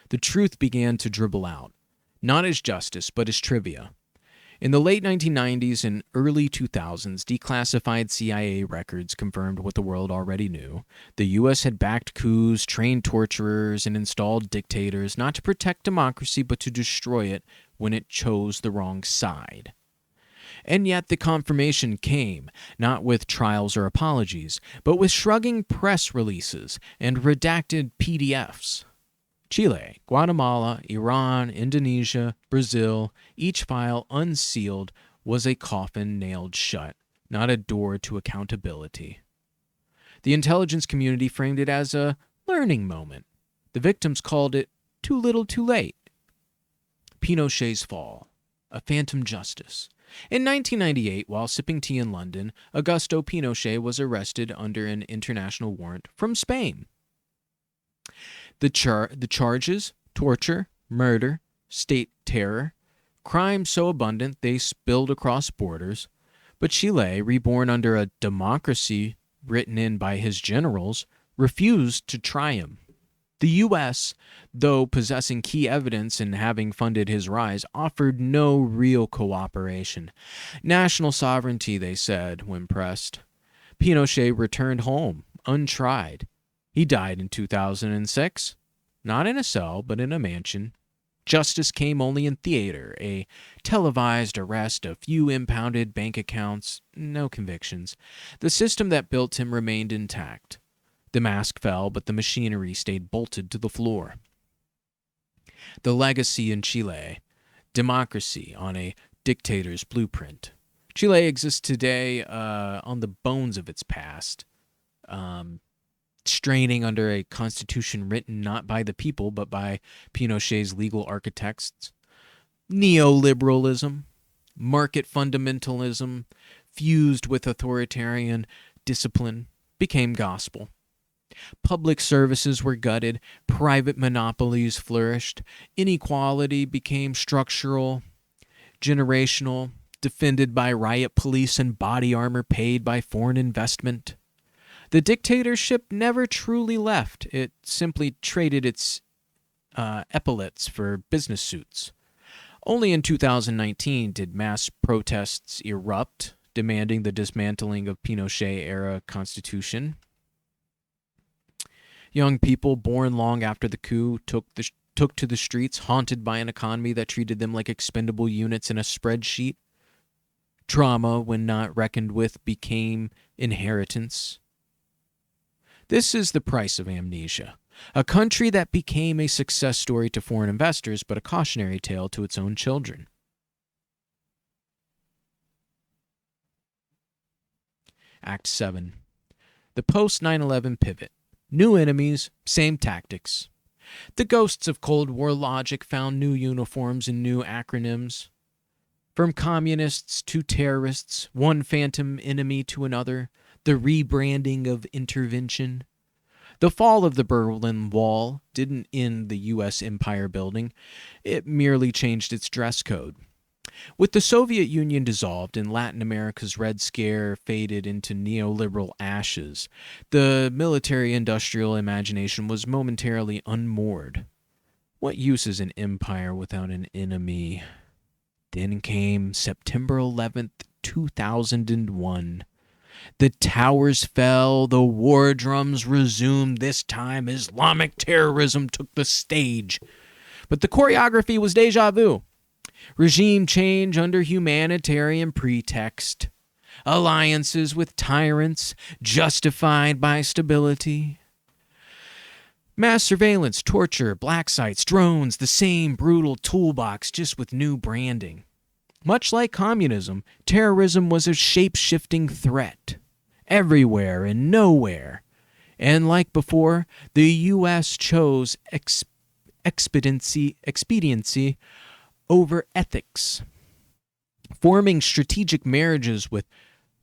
the truth began to dribble out, not as justice, but as trivia. In the late 1990s and early 2000s, declassified CIA records confirmed what the world already knew. The U.S. had backed coups, trained torturers, and installed dictators, not to protect democracy, but to destroy it when it chose the wrong side. And yet the confirmation came, not with trials or apologies, but with shrugging press releases and redacted PDFs. Chile, Guatemala, Iran, Indonesia, Brazil, each file unsealed was a coffin nailed shut, not a door to accountability. The intelligence community framed it as a learning moment. The victims called it too little too late. Pinochet's fall, a phantom justice. In 1998, while sipping tea in London, Augusto Pinochet was arrested under an international warrant from Spain. The charges, torture, murder, state terror, crimes so abundant they spilled across borders, but Chile, reborn under a democracy written in by his generals, refused to try him. The U.S., though possessing key evidence and having funded his rise, offered no real cooperation. National sovereignty, they said when pressed. Pinochet returned home, untried. He died in 2006, not in a cell, but in a mansion. Justice came only in theater, a televised arrest, a few impounded bank accounts, no convictions. The system that built him remained intact. The mask fell, but the machinery stayed bolted to the floor. The legacy in Chile, democracy on a dictator's blueprint. Chile exists today on the bones of its past, straining under a constitution written not by the people, but by Pinochet's legal architects. Neoliberalism, market fundamentalism, fused with authoritarian discipline, became gospel. Public services were gutted, private monopolies flourished, inequality became structural, generational, defended by riot police and body armor paid by foreign investment. The dictatorship never truly left. It simply traded its epaulets for business suits. Only in 2019 did mass protests erupt, demanding the dismantling of Pinochet-era constitution. Young people born long after the coup took to the streets, haunted by an economy that treated them like expendable units in a spreadsheet. Trauma, when not reckoned with, became inheritance. This is the price of amnesia. A country that became a success story to foreign investors, but a cautionary tale to its own children. Act 7. The post-9/11 pivot. New enemies, same tactics. The ghosts of Cold War logic found new uniforms and new acronyms. From communists to terrorists, one phantom enemy to another, the rebranding of intervention. The fall of the Berlin Wall didn't end the U.S. empire building. It merely changed its dress code. With the Soviet Union dissolved and Latin America's Red Scare faded into neoliberal ashes, the military-industrial imagination was momentarily unmoored. What use is an empire without an enemy? Then came September 11th, 2001. The towers fell, the war drums resumed. This time, Islamic terrorism took the stage. But the choreography was déjà vu. Regime change under humanitarian pretext. Alliances with tyrants justified by stability. Mass surveillance, torture, black sites, drones, the same brutal toolbox, just with new branding. Much like communism, terrorism was a shape-shifting threat. Everywhere and nowhere. And like before, the U.S. chose expediency over ethics, forming strategic marriages with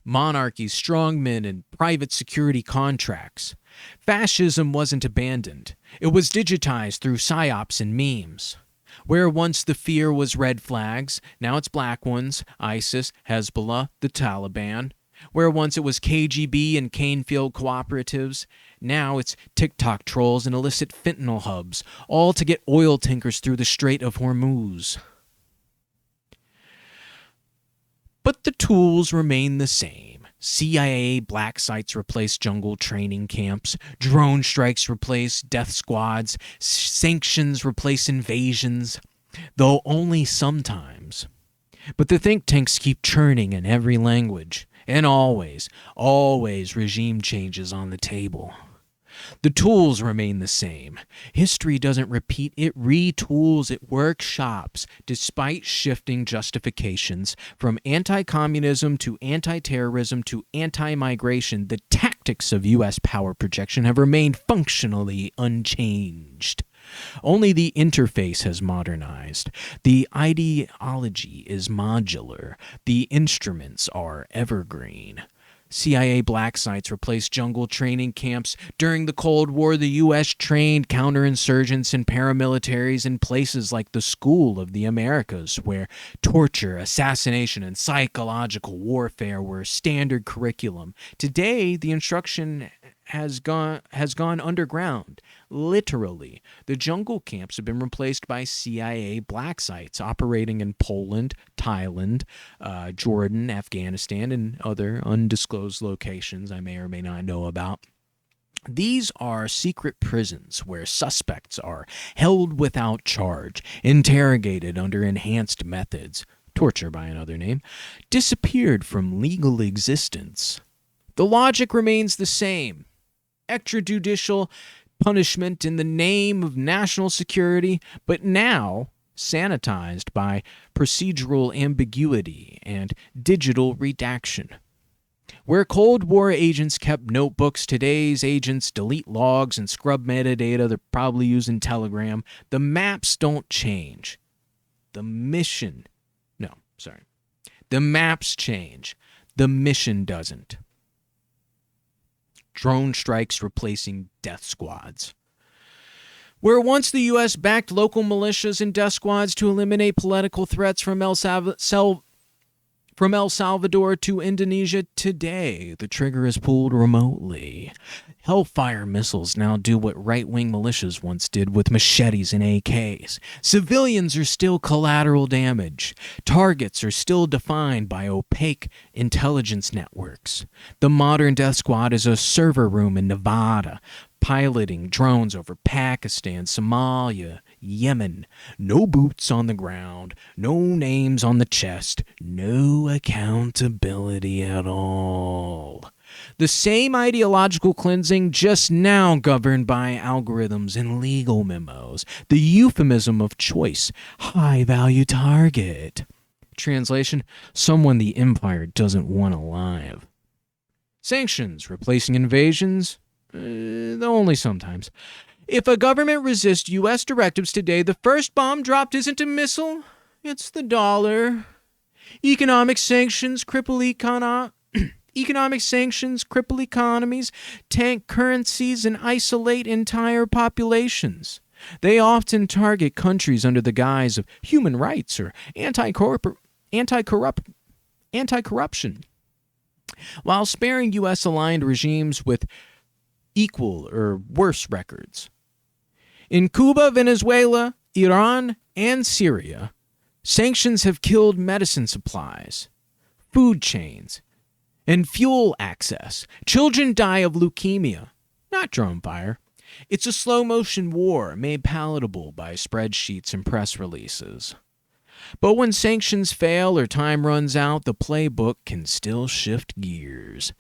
monarchies, strongmen, and private security contracts. Fascism wasn't abandoned. It was digitized through psyops and memes. Where once the fear was red flags, now it's black ones, ISIS, Hezbollah, the Taliban. Where once it was KGB and Canefield cooperatives, now it's TikTok trolls and illicit fentanyl hubs, all to get oil tankers through the Strait of Hormuz. But the tools remain the same. CIA black sites replace jungle training camps. Drone strikes replace death squads. Sanctions replace invasions. Though only sometimes. But the think tanks keep churning in every language. And always regime changes on the table. The tools remain the same. History doesn't repeat, it retools, it workshops, despite shifting justifications from anti-communism to anti-terrorism to anti-migration. The tactics of U.S. power projection have remained functionally unchanged. Only the interface has modernized. The ideology is modular. The instruments are evergreen. CIA black sites replaced jungle training camps. During the Cold War, the U.S. trained counterinsurgents and paramilitaries in places like the School of the Americas, where torture, assassination, and psychological warfare were standard curriculum. Today, the instruction has gone underground. Literally, the jungle camps have been replaced by CIA black sites operating in Poland, Thailand, Jordan, Afghanistan, and other undisclosed locations I may or may not know about. These are secret prisons where suspects are held without charge, interrogated under enhanced methods, torture by another name, disappeared from legal existence. The logic remains the same. Extrajudicial punishment in the name of national security, but now sanitized by procedural ambiguity and digital redaction. Where Cold War agents kept notebooks, today's agents delete logs and scrub metadata they're probably using Telegram. The maps don't change. The maps change. The mission doesn't. Drone strikes replacing death squads. Where once the U.S. backed local militias and death squads to eliminate political threats from From El Salvador to Indonesia today, the trigger is pulled remotely. Hellfire missiles now do what right-wing militias once did with machetes and AKs. Civilians are still collateral damage. Targets are still defined by opaque intelligence networks. The modern death squad is a server room in Nevada, piloting drones over Pakistan, Somalia, Yemen. No boots on the ground, no names on the chest, no accountability at all. The same ideological cleansing, just now governed by algorithms and legal memos. The euphemism of choice, high-value target. Translation, someone the empire doesn't want alive. Sanctions, replacing invasions, though only sometimes. If a government resists U.S. directives today, the first bomb dropped isn't a missile, it's the dollar. Economic sanctions cripple economies, tank currencies, and isolate entire populations. They often target countries under the guise of human rights or anti-corruption, while sparing U.S.-aligned regimes with equal or worse records. In Cuba, Venezuela, Iran, and Syria, sanctions have killed medicine supplies, food chains, and fuel access. Children die of leukemia, not drone fire. It's a slow-motion war made palatable by spreadsheets and press releases. But when sanctions fail or time runs out, the playbook can still shift gears.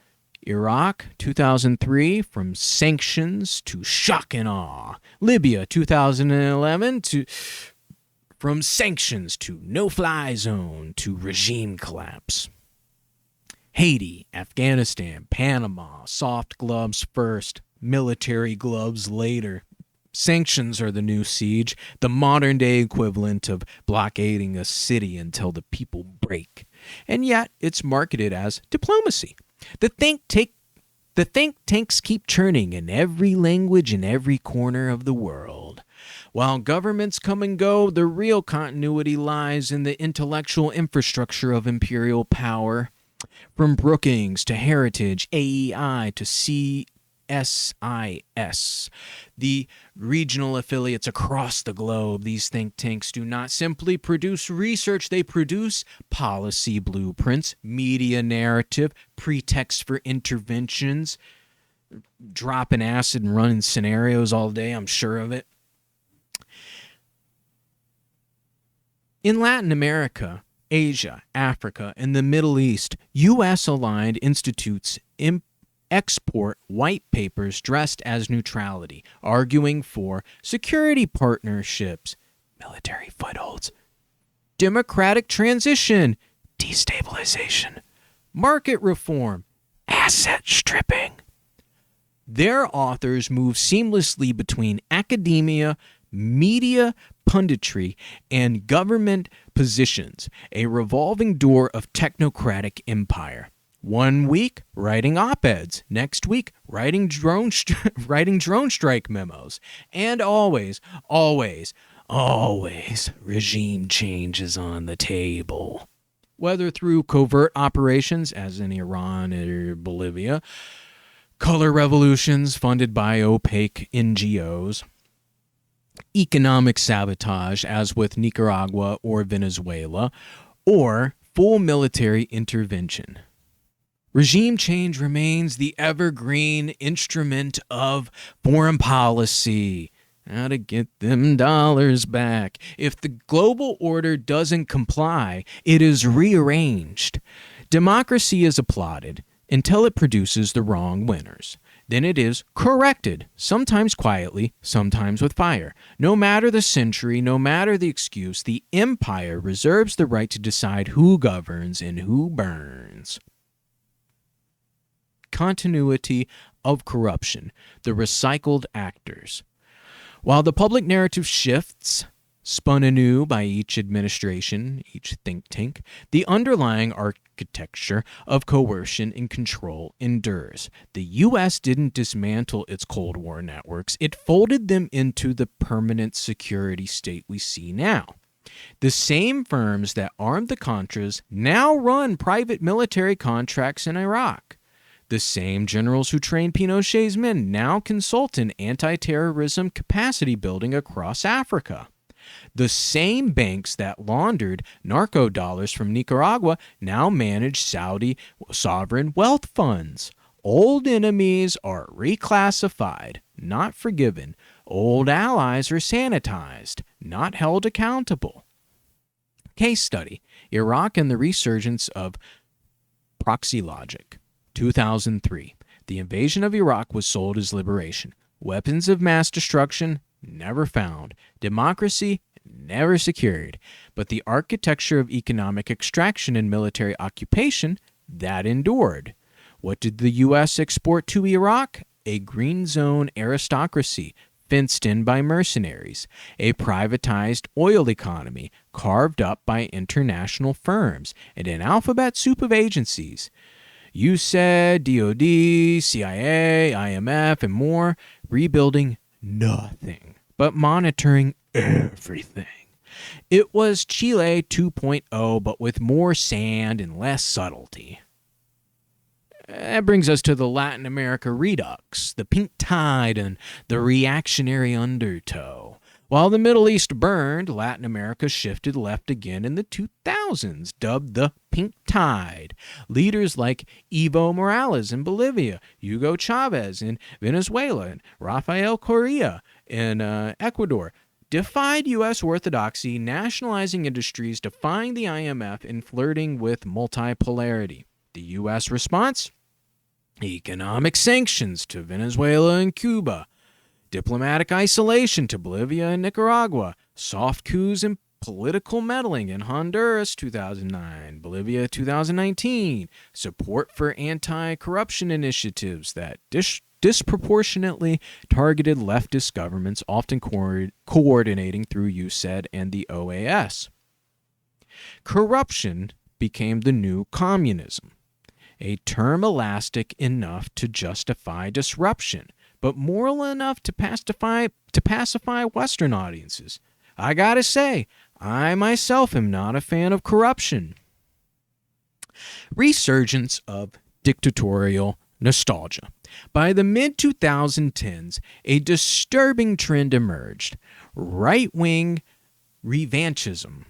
Iraq, 2003, from sanctions to shock and awe. Libya, 2011, from sanctions to no-fly zone to regime collapse. Haiti, Afghanistan, Panama, soft gloves first, military gloves later. Sanctions are the new siege, the modern-day equivalent of blockading a city until the people break. And yet, it's marketed as diplomacy. The think tanks keep churning in every language in every corner of the world. While governments come and go, the real continuity lies in the intellectual infrastructure of imperial power. From Brookings to Heritage, AEI to CSIS, the regional affiliates across the globe, these think tanks do not simply produce research, they produce policy blueprints, media narrative, pretext for interventions, dropping acid and running scenarios all day, I'm sure of it. In Latin America, Asia, Africa, and the Middle East, U.S.-aligned institutes export white papers dressed as neutrality, arguing for security partnerships, military footholds, democratic transition, destabilization, market reform, asset stripping. Their authors move seamlessly between academia, media punditry, and government positions, a revolving door of technocratic empire. 1 week, writing op-eds. Next week, writing drone strike memos. And always, regime change is on the table. Whether through covert operations, as in Iran or Bolivia, color revolutions funded by opaque NGOs, economic sabotage, as with Nicaragua or Venezuela, or full military intervention. Regime change remains the evergreen instrument of foreign policy. How to get them dollars back. If the global order doesn't comply, it is rearranged. Democracy is applauded until it produces the wrong winners. Then it is corrected, sometimes quietly, sometimes with fire. No matter the century, no matter the excuse, the empire reserves the right to decide who governs and who burns. Continuity of corruption, the recycled actors. While the public narrative shifts, spun anew by each administration, each think tank, the underlying architecture of coercion and control endures. The U.S. didn't dismantle its Cold War networks. It folded them into the permanent security state we see now. The same firms that armed the Contras now run private military contracts in Iraq. The same generals who trained Pinochet's men now consult in anti-terrorism capacity building across Africa. The same banks that laundered narco dollars from Nicaragua now manage Saudi sovereign wealth funds. Old enemies are reclassified, not forgiven. Old allies are sanitized, not held accountable. Case study: Iraq and the resurgence of proxy logic. 2003. The invasion of Iraq was sold as liberation. Weapons of mass destruction never found. Democracy never secured. But the architecture of economic extraction and military occupation, that endured. What did the U.S. export to Iraq? A green zone aristocracy, fenced in by mercenaries, a privatized oil economy carved up by international firms, and an alphabet soup of agencies. USAID, DOD, CIA, IMF, and more, rebuilding nothing, but monitoring everything. It was Chile 2.0, but with more sand and less subtlety. That brings us to the Latin America redux, the pink tide and the reactionary undertow. While the Middle East burned, Latin America shifted left again in the 2000s, dubbed the pink tide. Leaders like Evo Morales in Bolivia, Hugo Chavez in Venezuela, and Rafael Correa in Ecuador defied U.S. orthodoxy, nationalizing industries, defying the IMF, and flirting with multipolarity. The U.S. response? Economic sanctions to Venezuela and Cuba. Diplomatic isolation to Bolivia and Nicaragua, soft coups and political meddling in Honduras 2009, Bolivia 2019, support for anti-corruption initiatives that disproportionately targeted leftist governments, often coordinating through USAID and the OAS. Corruption became the new communism, a term elastic enough to justify disruption, but moral enough to pacify Western audiences. I gotta say, I myself am not a fan of corruption. Resurgence of dictatorial nostalgia. By the mid-2010s, a disturbing trend emerged. Right-wing revanchism.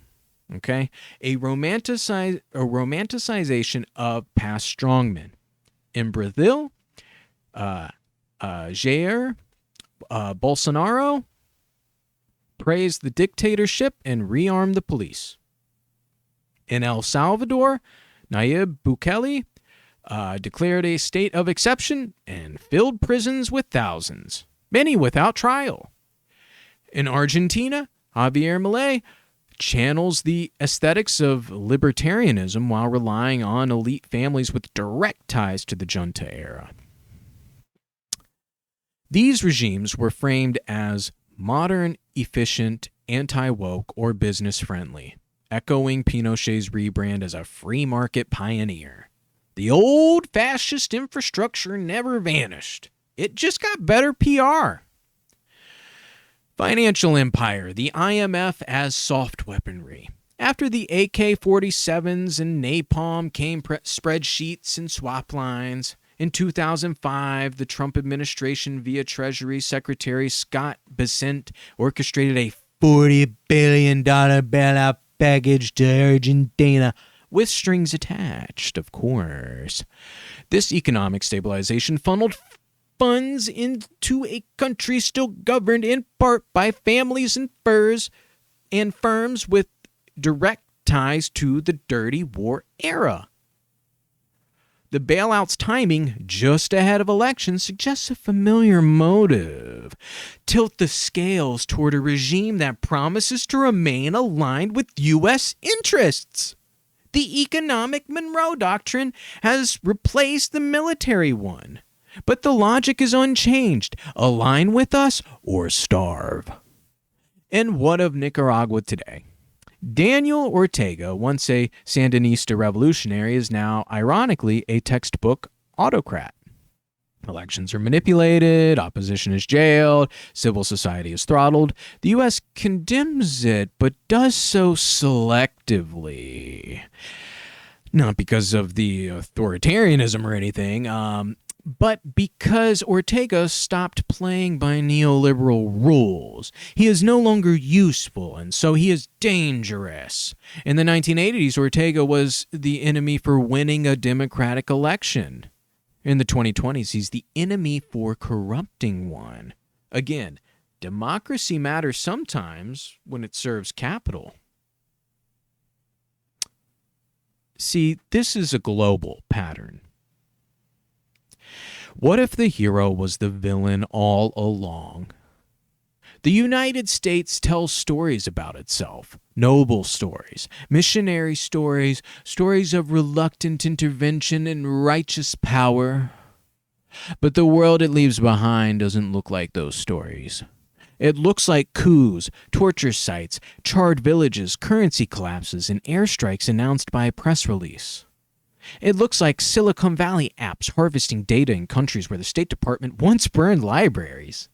Okay? A romanticization of past strongmen. In Brazil, Jair Bolsonaro praised the dictatorship and rearmed the police. In El Salvador, Nayib Bukele declared a state of exception and filled prisons with thousands, many without trial. In Argentina, Javier Milei channels the aesthetics of libertarianism while relying on elite families with direct ties to the junta era. These regimes were framed as modern, efficient, anti-woke, or business-friendly, echoing Pinochet's rebrand as a free market pioneer. The old fascist infrastructure never vanished. It just got better PR. Financial empire, the IMF as soft weaponry. After the AK-47s and napalm came spreadsheets and swap lines. In 2005, the Trump administration via Treasury Secretary Scott Bessent orchestrated a $40 billion bailout package to Argentina, with strings attached, of course. This economic stabilization funneled funds into a country still governed in part by families and firms with direct ties to the dirty war era. The bailout's timing, just ahead of elections, suggests a familiar motive. Tilt the scales toward a regime that promises to remain aligned with U.S. interests. The economic Monroe Doctrine has replaced the military one. But the logic is unchanged. Align with us or starve. And what of Nicaragua today? Daniel Ortega, once a Sandinista revolutionary, is now, ironically, a textbook autocrat. Elections are manipulated, opposition is jailed, civil society is throttled. The U.S. condemns it, but does so selectively. Not because of the authoritarianism or anything, but because Ortega stopped playing by neoliberal rules. He is no longer useful, and so he is dangerous. In the 1980s, Ortega was the enemy for winning a democratic election. In the 2020s, he's the enemy for corrupting one. Again, democracy matters sometimes when it serves capital. See, this is a global pattern. What if the hero was the villain all along? The United States tells stories about itself, noble stories, missionary stories, stories of reluctant intervention and righteous power. But the world it leaves behind doesn't look like those stories. It looks like coups, torture sites, charred villages, currency collapses, and airstrikes announced by a press release. It looks like Silicon Valley apps harvesting data in countries where the State Department once burned libraries.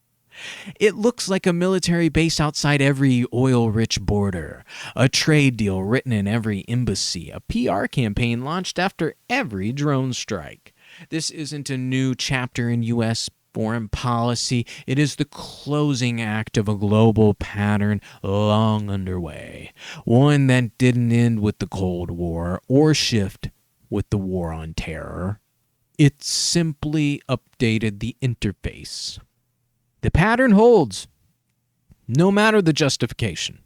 It looks like a military base outside every oil-rich border, a trade deal written in every embassy, a PR campaign launched after every drone strike. This isn't a new chapter in U.S. foreign policy. It is the closing act of a global pattern long underway, one that didn't end with the Cold War or shift with the War on Terror. It simply updated the interface. The pattern holds, no matter the justification.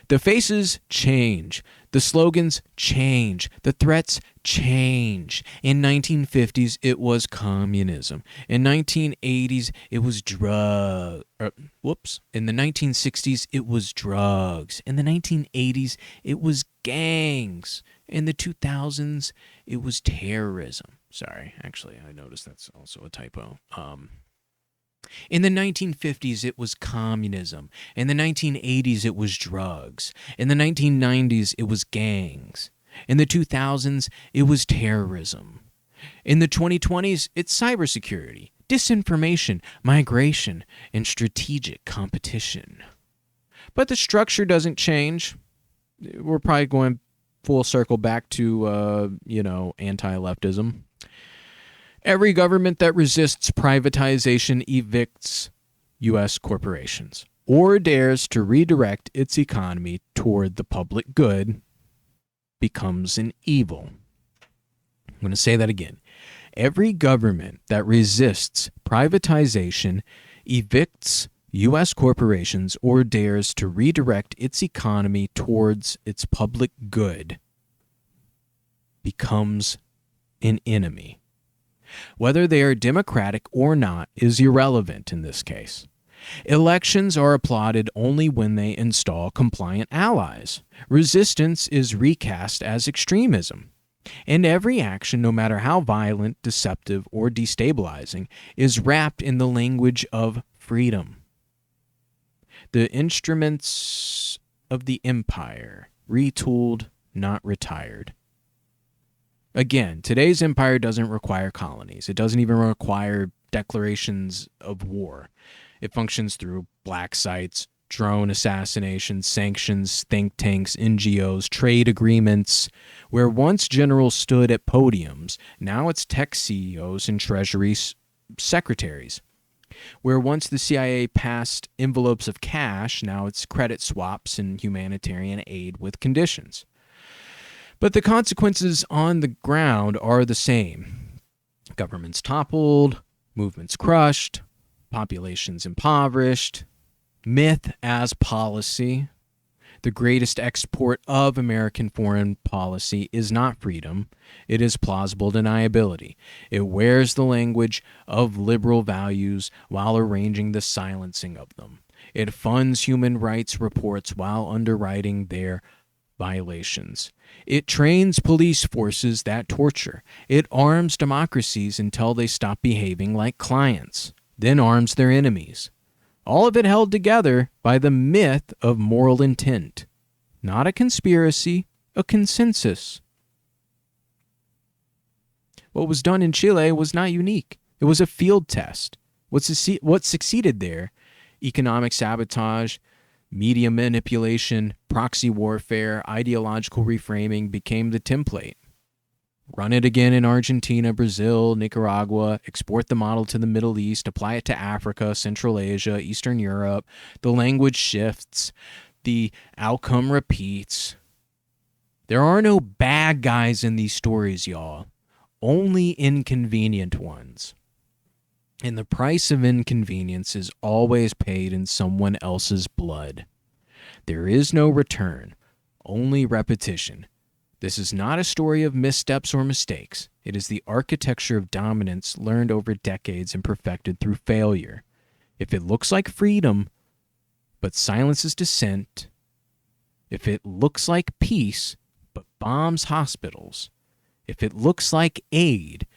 The faces change. The slogans change. The threats change. In 1950s, it was communism. In 1980s, it was In the 1960s, it was drugs. In the 1980s, it was gangs. In the 2000s, it was terrorism. Sorry, actually, I noticed that's also a typo. In the 1950s, it was communism. In the 1980s, it was drugs. In the 1990s, it was gangs. In the 2000s, it was terrorism. In the 2020s, it's cybersecurity, disinformation, migration, and strategic competition. But the structure doesn't change. We're probably going full circle back to, anti-leftism. Every government that resists privatization evicts U.S. corporations or dares to redirect its economy toward the public good becomes an evil. I'm going to say that again. Every government that resists privatization evicts U.S. corporations or dares to redirect its economy towards its public good becomes an enemy. Whether they are democratic or not is irrelevant in this case. Elections are applauded only when they install compliant allies. Resistance is recast as extremism. And every action, no matter how violent, deceptive, or destabilizing, is wrapped in the language of freedom. The instruments of the empire, retooled, not retired. Again, today's empire doesn't require colonies. It doesn't even require declarations of war. It functions through black sites, drone assassinations, sanctions, think tanks, NGOs, trade agreements. Where once generals stood at podiums, now it's tech CEOs and treasury secretaries. Where once the CIA passed envelopes of cash, now it's credit swaps and humanitarian aid with conditions. But the consequences on the ground are the same. Governments toppled, movements crushed, populations impoverished. Myth as policy. The greatest export of American foreign policy is not freedom. It is plausible deniability. It wears the language of liberal values while arranging the silencing of them. It funds human rights reports while underwriting their violations. It trains police forces that torture. It arms democracies until they stop behaving like clients, then arms their enemies. All of it held together by the myth of moral intent. Not a conspiracy, a consensus. What was done in Chile was not unique. It was a field test. What succeeded there? Economic sabotage, media manipulation, proxy warfare, ideological reframing became the template. Run it again in Argentina, Brazil, Nicaragua, export the model to the Middle East, apply it to Africa, Central Asia, Eastern Europe. The language shifts. The outcome repeats. There are no bad guys in these stories, y'all. Only inconvenient ones. And the price of inconvenience is always paid in someone else's blood. There is no return, only repetition. This is not a story of missteps or mistakes. It is the architecture of dominance learned over decades and perfected through failure. If it looks like freedom, but silences dissent, if it looks like peace, but bombs hospitals, if it looks like aid,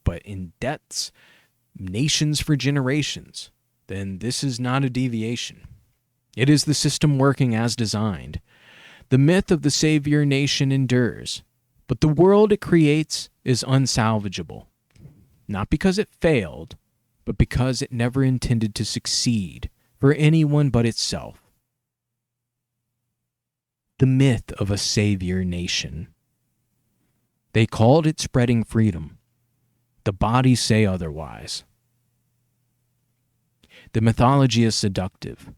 but indebts nations for generations, then this is not a deviation. It is the system working as designed. The myth of the savior nation endures, but the world it creates is unsalvageable. Not because it failed, but because it never intended to succeed for anyone but itself. The myth of a savior nation. They called it spreading freedom. The bodies say otherwise. The mythology is seductive,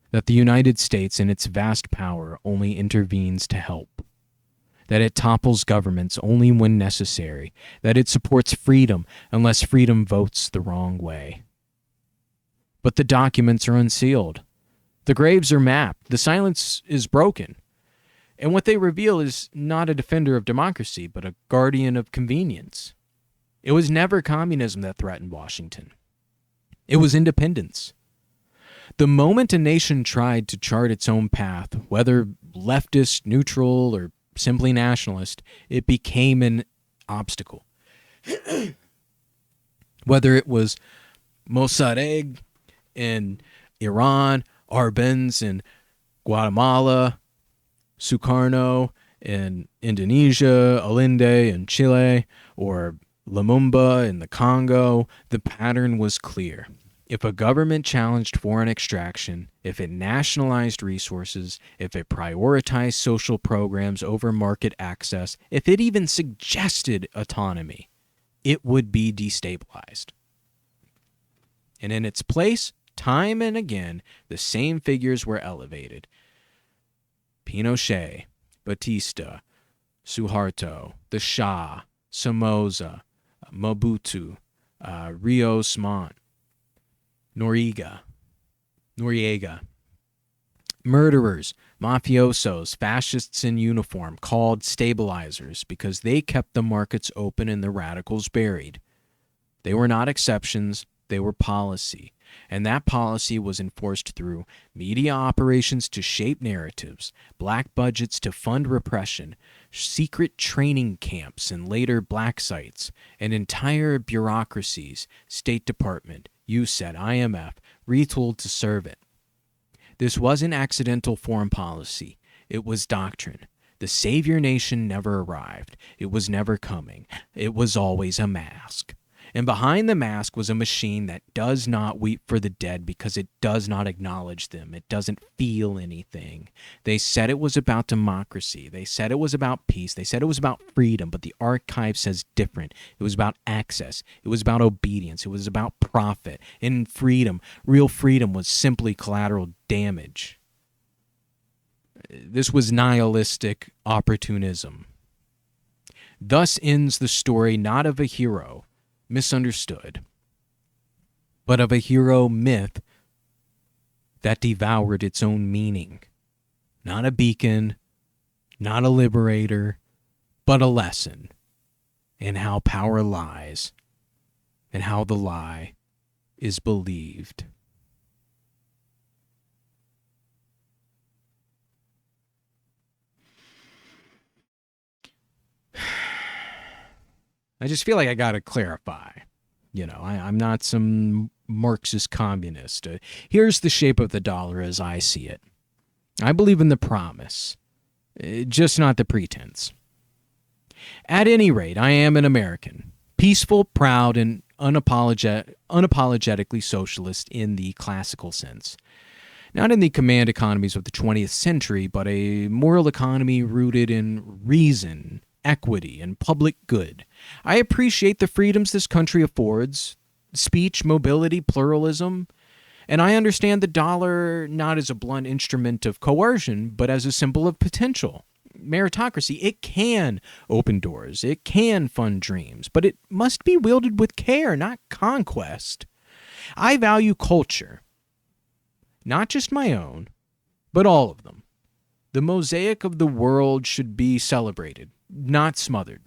that the United States in its vast power only intervenes to help, that it topples governments only when necessary, that it supports freedom unless freedom votes the wrong way. But the documents are unsealed. The graves are mapped. The silence is broken. And what they reveal is not a defender of democracy, but a guardian of convenience. It was never communism that threatened Washington. It was independence. The moment a nation tried to chart its own path, whether leftist, neutral, or simply nationalist, it became an obstacle. Whether it was Mossadegh in Iran, Arbenz in Guatemala, Sukarno in Indonesia, Allende in Chile, or Lumumba in the Congo, the pattern was clear. If a government challenged foreign extraction, if it nationalized resources, if it prioritized social programs over market access, if it even suggested autonomy, it would be destabilized. And in its place, time and again, the same figures were elevated. Pinochet, Batista, Suharto, the Shah, Somoza, Mobutu, Rios Montt, Noriega. Murderers, mafiosos, fascists in uniform, called stabilizers because they kept the markets open and the radicals buried. They were not exceptions, they were policy. And that policy was enforced through media operations to shape narratives, black budgets to fund repression, secret training camps and later black sites, and entire bureaucracies, State Department, USED, IMF, retooled to serve it. This wasn't accidental foreign policy. It was doctrine. The savior nation never arrived. It was never coming. It was always a mask. And behind the mask was a machine that does not weep for the dead because it does not acknowledge them. It doesn't feel anything. They said it was about democracy. They said it was about peace. They said it was about freedom, but the archive says different. It was about access. It was about obedience. It was about profit. And freedom, real freedom, was simply collateral damage. This was nihilistic opportunism. Thus ends the story not of a hero, misunderstood, but of a hero myth that devoured its own meaning. Not a beacon, not a liberator, but a lesson in how power lies and how the lie is believed. I just feel like I got to clarify. I'm not some Marxist communist. Here's the shape of the dollar as I see it. I believe in the promise, just not the pretense. At any rate, I am an American, peaceful, proud, and unapologetically socialist in the classical sense. Not in the command economies of the 20th century, but a moral economy rooted in reason, equity, and public good. I appreciate the freedoms this country affords, speech, mobility, pluralism, and I understand the dollar not as a blunt instrument of coercion, but as a symbol of potential. Meritocracy, it can open doors, it can fund dreams, but it must be wielded with care, not conquest. I value culture. Not just my own, but all of them. The mosaic of the world should be celebrated, not smothered.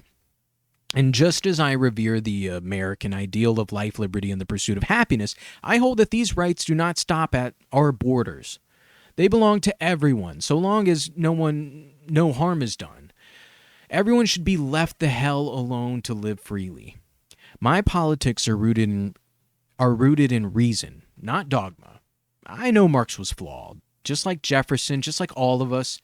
And just as I revere the American ideal of life, liberty, and the pursuit of happiness, I hold that these rights do not stop at our borders. They belong to everyone, so long as no harm is done. Everyone should be left the hell alone to live freely. My politics are rooted in reason, not dogma. I know Marx was flawed, just like Jefferson, just like all of us.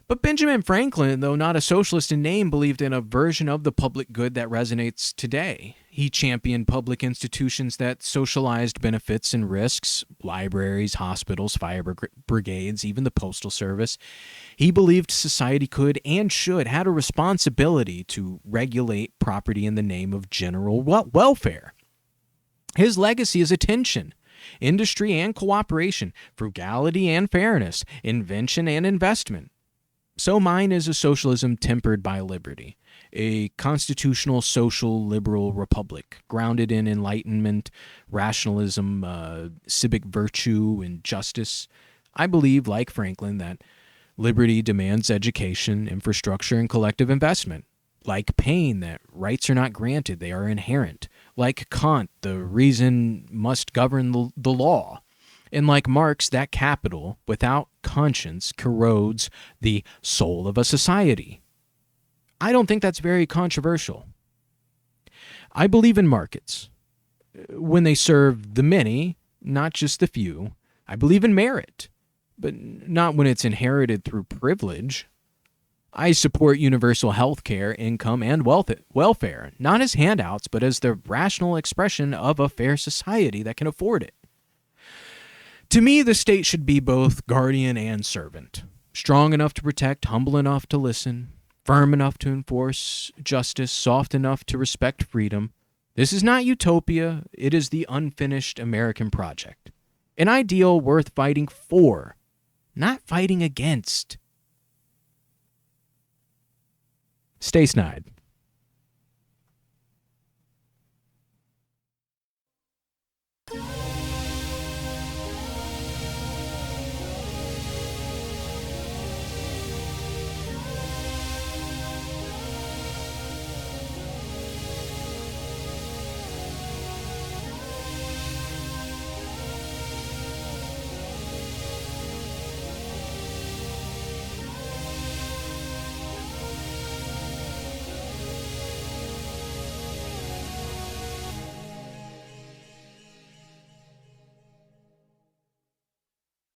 But Benjamin Franklin, though not a socialist in name, believed in a version of the public good that resonates today. He championed public institutions that socialized benefits and risks, libraries, hospitals, fire brigades, even the postal service. He believed society could and should had a responsibility to regulate property in the name of general welfare. His legacy is attention. Industry and cooperation, frugality and fairness, invention and investment. So mine is a socialism tempered by liberty, a constitutional social liberal republic grounded in enlightenment, rationalism, civic virtue, and justice. I believe, like Franklin, that liberty demands education, infrastructure, and collective investment. Like Paine, that rights are not granted, they are inherent. Like Kant, the reason must govern the law. And like Marx, that capital, without conscience, corrodes the soul of a society. I don't think that's very controversial. I believe in markets. When they serve the many, not just the few. I believe in merit, but not when it's inherited through privilege. I support universal health care, income, and welfare, not as handouts, but as the rational expression of a fair society that can afford it. To me, the state should be both guardian and servant, strong enough to protect, humble enough to listen, firm enough to enforce justice, soft enough to respect freedom. This is not utopia, it is the unfinished American project. An ideal worth fighting for, not fighting against. Stay snide.